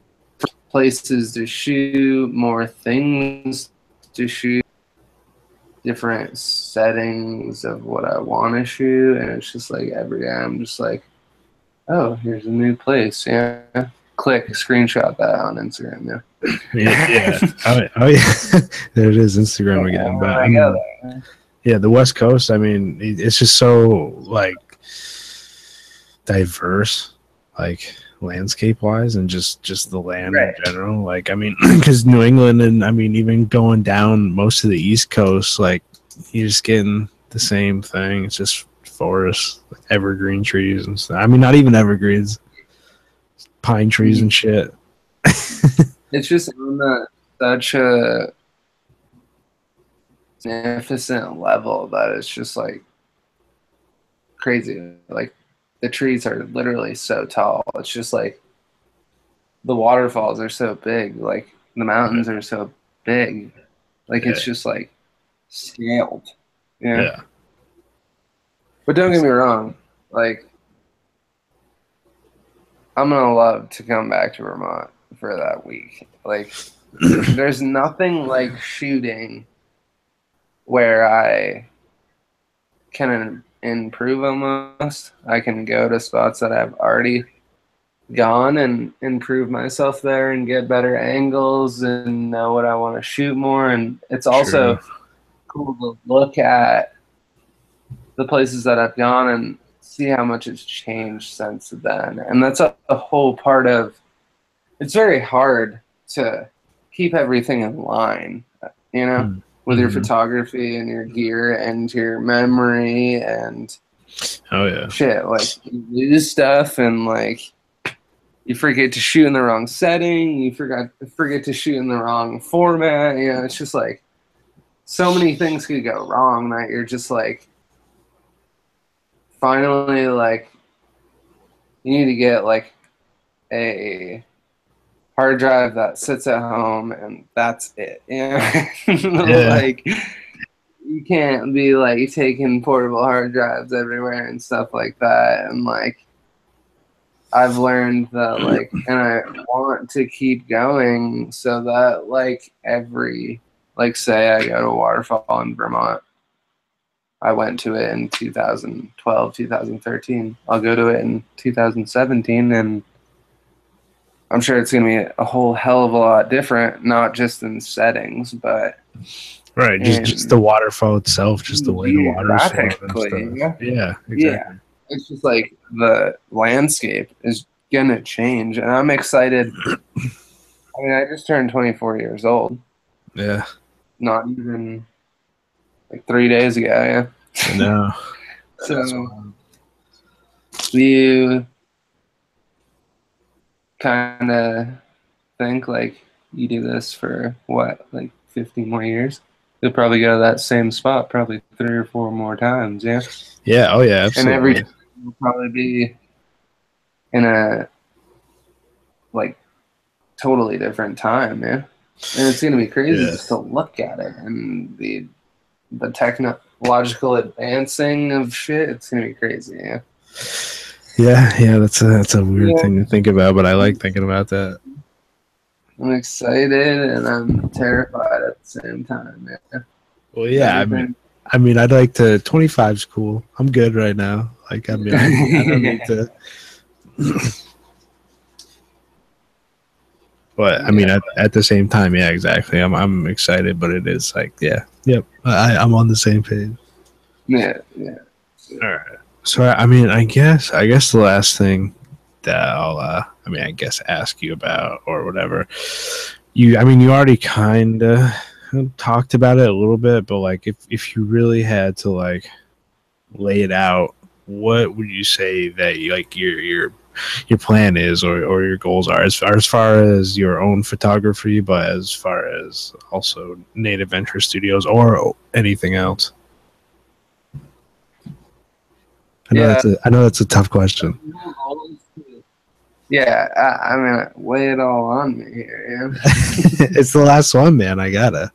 places to shoot, more things to shoot, different settings of what I want to shoot, and it's just like every day I'm just like, oh, here's a new place. Yeah, click, screenshot that on Instagram. Yeah. Oh yeah. There it is, Instagram again. But yeah, the West Coast. I mean, it's just so like diverse, like landscape wise, and just the land in general. Like, I mean, because New England, and I mean, even going down most of the East Coast, like you're just getting the same thing. It's just forests, like evergreen trees and stuff. I mean, not even evergreens, pine trees and shit. It's just on such a magnificent level that it's just like crazy. Like the trees are literally so tall. It's just like the waterfalls are so big. Like the mountains are so big. Like it's just like scaled. Yeah. But don't get me wrong, like I'm gonna love to come back to Vermont for that week. Like there's nothing like shooting where I can improve almost. I can go to spots that I've already gone and improve myself there and get better angles and know what I want to shoot more. And it's also cool to look at the places that I've gone and see how much it's changed since then. And that's a whole part of it's very hard to keep everything in line, you know, with your photography and your gear and your memory and shit. Like you lose stuff and like you forget to shoot in the wrong setting, you forget to shoot in the wrong format. You know, it's just like so many things could go wrong that you're just like finally like you need to get like a hard drive that sits at home and that's it. You know? Like you can't be like taking portable hard drives everywhere and stuff like that. And like I've learned that like and I want to keep going so that like every like say I go to a waterfall in Vermont. I went to it in 2012, 2013. I'll go to it in 2017 and I'm sure it's going to be a whole hell of a lot different, not just in settings, but just the waterfall itself, just the way the water's flowing and stuff. Yeah, exactly. Yeah, it's just like the landscape is going to change, and I'm excited. I mean, I just turned 24 years old. Yeah. Not even like 3 days ago, yeah. I know. So, do you kind of think like you do this for what, like 50 more years? You'll probably go to that same spot probably 3 or 4 more times, yeah? Yeah, oh yeah, absolutely. And every time will probably be in a like totally different time, yeah? And it's gonna be crazy just to look at it and the technological advancing of shit. It's gonna be crazy, yeah. Yeah, that's a weird thing to think about, but I like thinking about that. I'm excited and I'm terrified at the same time, yeah. Well, yeah, I mean, I'd like to. 25's cool. I'm good right now. Like, I mean, I don't need to. But I mean, at the same time, yeah, exactly. I'm excited, but it is like, I'm on the same page. Yeah. All right. So I mean, I guess the last thing that I'll I guess ask you about or whatever. You already kind of talked about it a little bit, but like if you really had to like lay it out, what would you say that your plan is or your goals are as far as your own photography, but as far as also Native Venture Studios or anything else? I know that's a tough question. Yeah, I mean, lay it all on me here. Yeah? It's the last one, man. I gotta.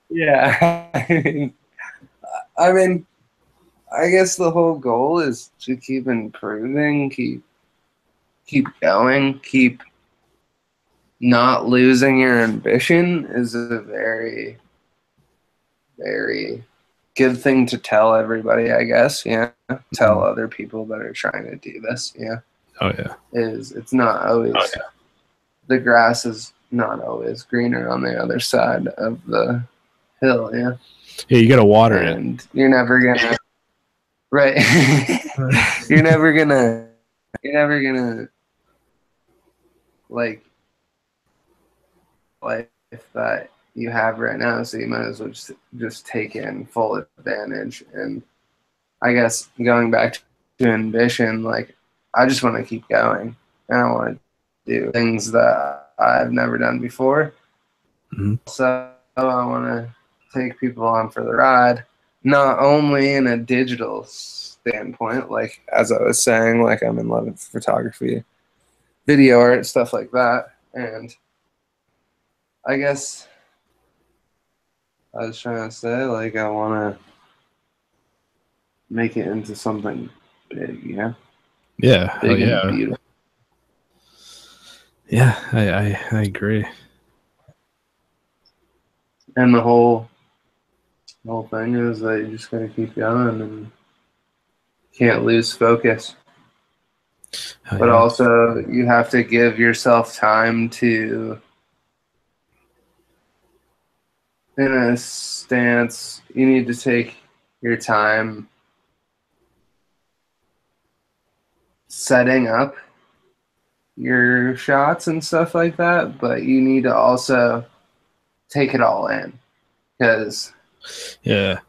Yeah, I mean, I guess the whole goal is to keep improving, keep going, keep not losing your ambition is a very, very good thing to tell everybody, I guess. Yeah, tell other people that are trying to do this. Yeah. Oh yeah. It's not always the grass is not always greener on the other side of the hill. Yeah. Yeah, you gotta water it, and you're never gonna. Right. You're never gonna like life that you have right now, so you might as well just take in full advantage. And I guess going back to ambition, like I just want to keep going, and I want to do things that I've never done before. Mhm. So I want to take people on for the ride, not only in a digital standpoint, like as I was saying, like I'm in love with photography, video art, stuff like that. And I guess I was trying to say, like, I want to make it into something big, you know? Yeah, hell Big and yeah. beautiful. Yeah, I agree. And the whole thing is that you just gotta keep going and can't lose focus. Hell But yeah. also, you have to give yourself time to, in a stance, you need to take your time setting up your shots and stuff like that, but you need to also take it all in because Yeah.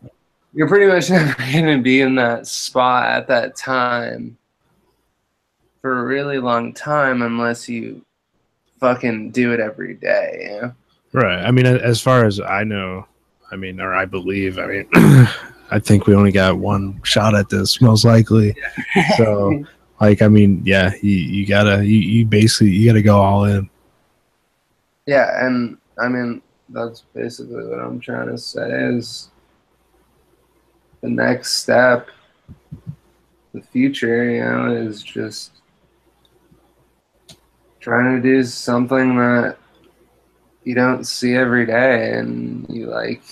you're pretty much never going to be in that spot at that time for a really long time unless you fucking do it every day, you know? Right. I mean, as far as I know, I mean, or I believe, I mean, I think we only got one shot at this, most likely. So, like, I mean, yeah, you gotta, you basically, you gotta go all in. Yeah, and I mean, that's basically what I'm trying to say is the next step, the future, you know, is just trying to do something that you don't see every day and you like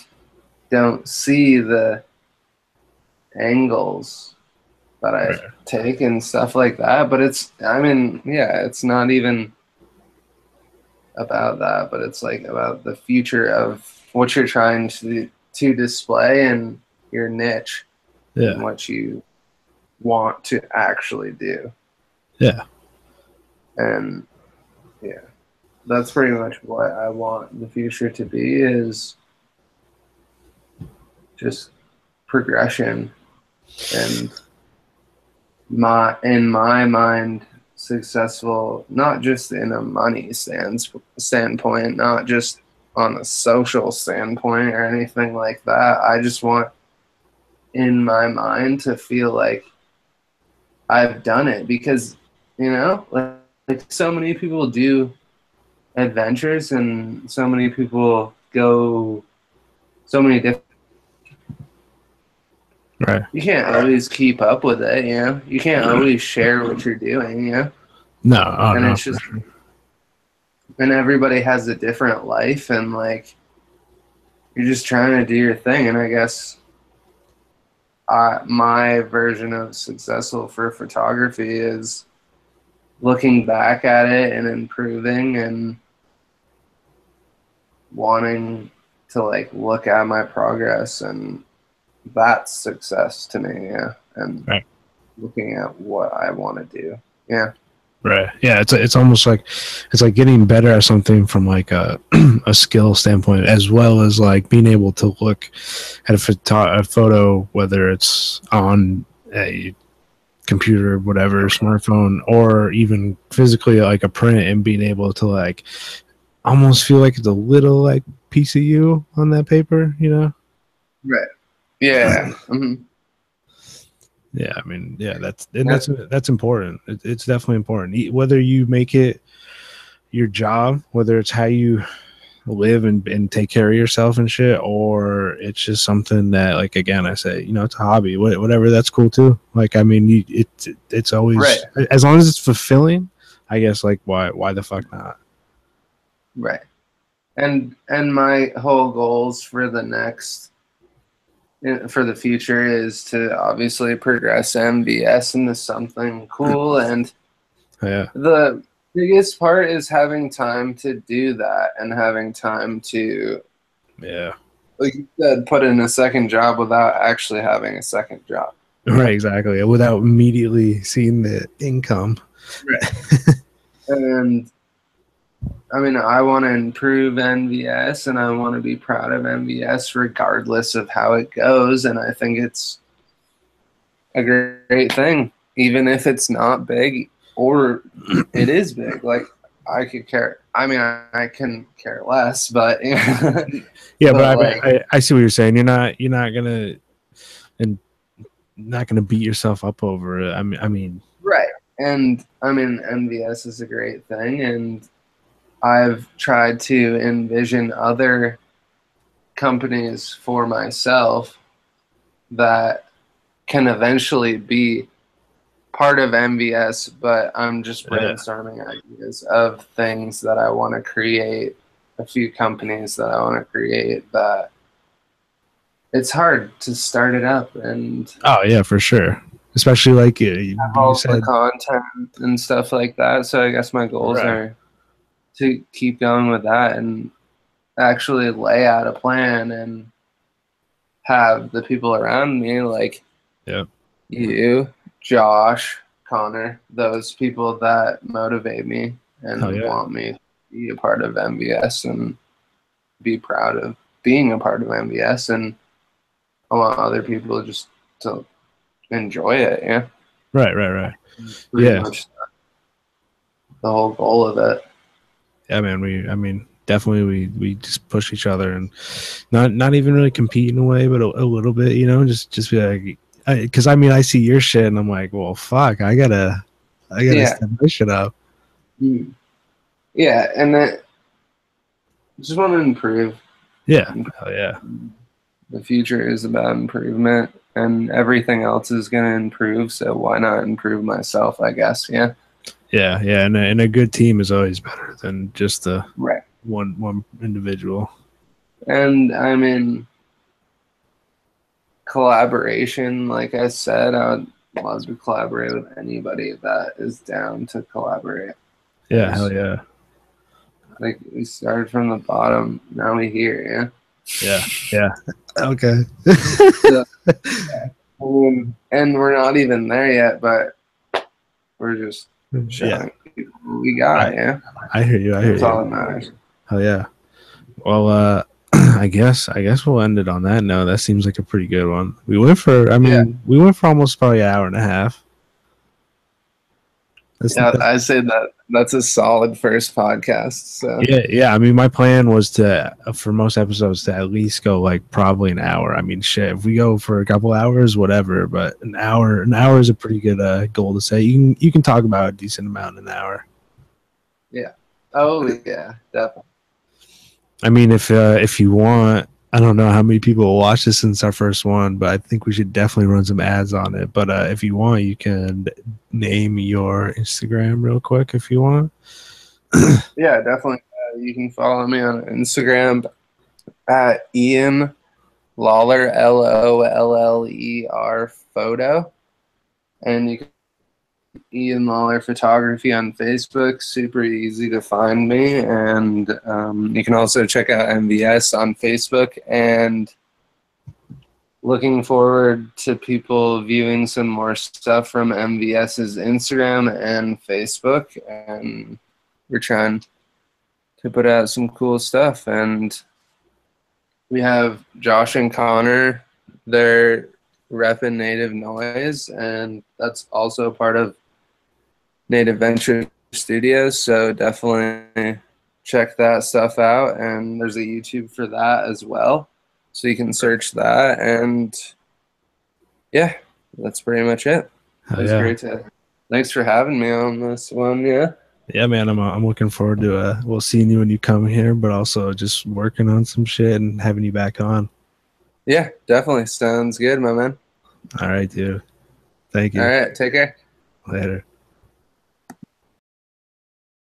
don't see the angles that I Right. take and stuff like that. But it's, I mean, yeah, it's not even about that, but it's like about the future of what you're trying to display and your niche and Yeah. what you want to actually do. Yeah. And yeah, that's pretty much what I want the future to be is just progression and in my mind successful not just in a money standpoint, not just on a social standpoint or anything like that. I just want in my mind to feel like I've done it because you know like so many people do adventures and so many people go so many different. Right. You can't always keep up with it, you know. You can't always share what you're doing, you know. No. Oh, And no. it's just, and everybody has a different life, and like you're just trying to do your thing. And I guess my version of successful for photography is looking back at it and improving and wanting to like look at my progress, and that's success to me, yeah. And Right. looking at what I want to do, yeah. Right. Yeah. It's almost like it's like getting better at something from like a a skill standpoint, as well as like being able to look at a photo, whether it's on a computer, whatever, smartphone, or even physically like a print, and being able to like almost feel like it's a little like piece of you on that paper, you know? Right. Yeah. Mm-hmm. Yeah, I mean, yeah, that's important. It's definitely important. Whether you make it your job, whether it's how you live and take care of yourself and shit, or it's just something that, like, again, I say, you know, it's a hobby, whatever, that's cool too. Like, I mean, it's always Right. as long as it's fulfilling, I guess. Like, why the fuck not? Right. And my whole goals for the future is to obviously progress MVS into something cool, and Yeah, the biggest part is having time to do that and having time to, yeah, like you said, put in a second job without actually having a second job. right, exactly. Without immediately seeing the income. Right. And I mean, I want to improve NVS and I want to be proud of NVS regardless of how it goes. And I think it's a great thing, even if it's not big or it is big. Like I could care. I mean, I can care less, but Yeah, but but like, I see what you're saying. You're not gonna and not gonna beat yourself up over it. I mean, right. And I mean, MVS is a great thing, and I've tried to envision other companies for myself that can eventually be part of MVS, but I'm just brainstorming ideas of things that I want to create, a few companies that I want to create that it's hard to start it up and oh yeah, for sure. Especially like you all the said, content and stuff like that. So I guess my goals right. are to keep going with that and actually lay out a plan and have the people around me, like Yeah, you, Josh, Connor, those people that motivate me hell and yeah, want me to be a part of MVS and be proud of being a part of MVS. And I want other people just to enjoy it. Yeah. right. Pretty Yeah, much the whole goal of it. yeah, man. I mean, definitely we just push each other and not even really compete in a way, but a little bit, you know, just be like, because I mean, I see your shit and I'm like, well, fuck, I gotta Yeah. step my shit up. Yeah. And then just want to improve. Yeah, hell yeah. The future is about improvement and everything else is going to improve. So why not improve myself, I guess? Yeah. Yeah, and a good team is always better than just a Right. one individual. And I mean, collaboration, like I said, I would love to collaborate with anybody that is down to collaborate. Yeah, hell yeah. Like we started from the bottom, now we here, Yeah. Okay. So, and we're not even there yet, but we're just showing people what we got, I hear you. That's all that matters. Hell yeah. Well, I guess we'll end it on that note. That seems like a pretty good one. We went for we went for almost probably an hour and a half. I say that's a solid first podcast. So yeah. I mean, my plan was to for most episodes to at least go like probably an hour. I mean, shit, if we go for a couple hours, whatever. But an hour is a pretty good goal to say. You can talk about a decent amount in an hour. Yeah. Oh yeah, definitely. I mean, if you want, I don't know how many people will watch this since our first one, but I think we should definitely run some ads on it. But if you want, you can name your Instagram real quick if you want. Yeah, definitely. You can follow me on Instagram at Ian Lawler, LOLLER photo, and you can Ian Lawler Photography on Facebook. Super easy to find me, and you can also check out MVS on Facebook. And looking forward to people viewing some more stuff from MVS's Instagram and Facebook, and we're trying to put out some cool stuff. And we have Josh and Connor, they're repping Native Noise, and that's also part of Native Venture Studios, so definitely check that stuff out. And there's a YouTube for that as well, so you can search that. And yeah, that's pretty much it. It was great to. Thanks for having me on this one. Yeah, man, I'm looking forward to we'll seeing you when you come here, but also just working on some shit and having you back on. Yeah, definitely sounds good, my man. All right, dude. Thank you. All right, take care. Later.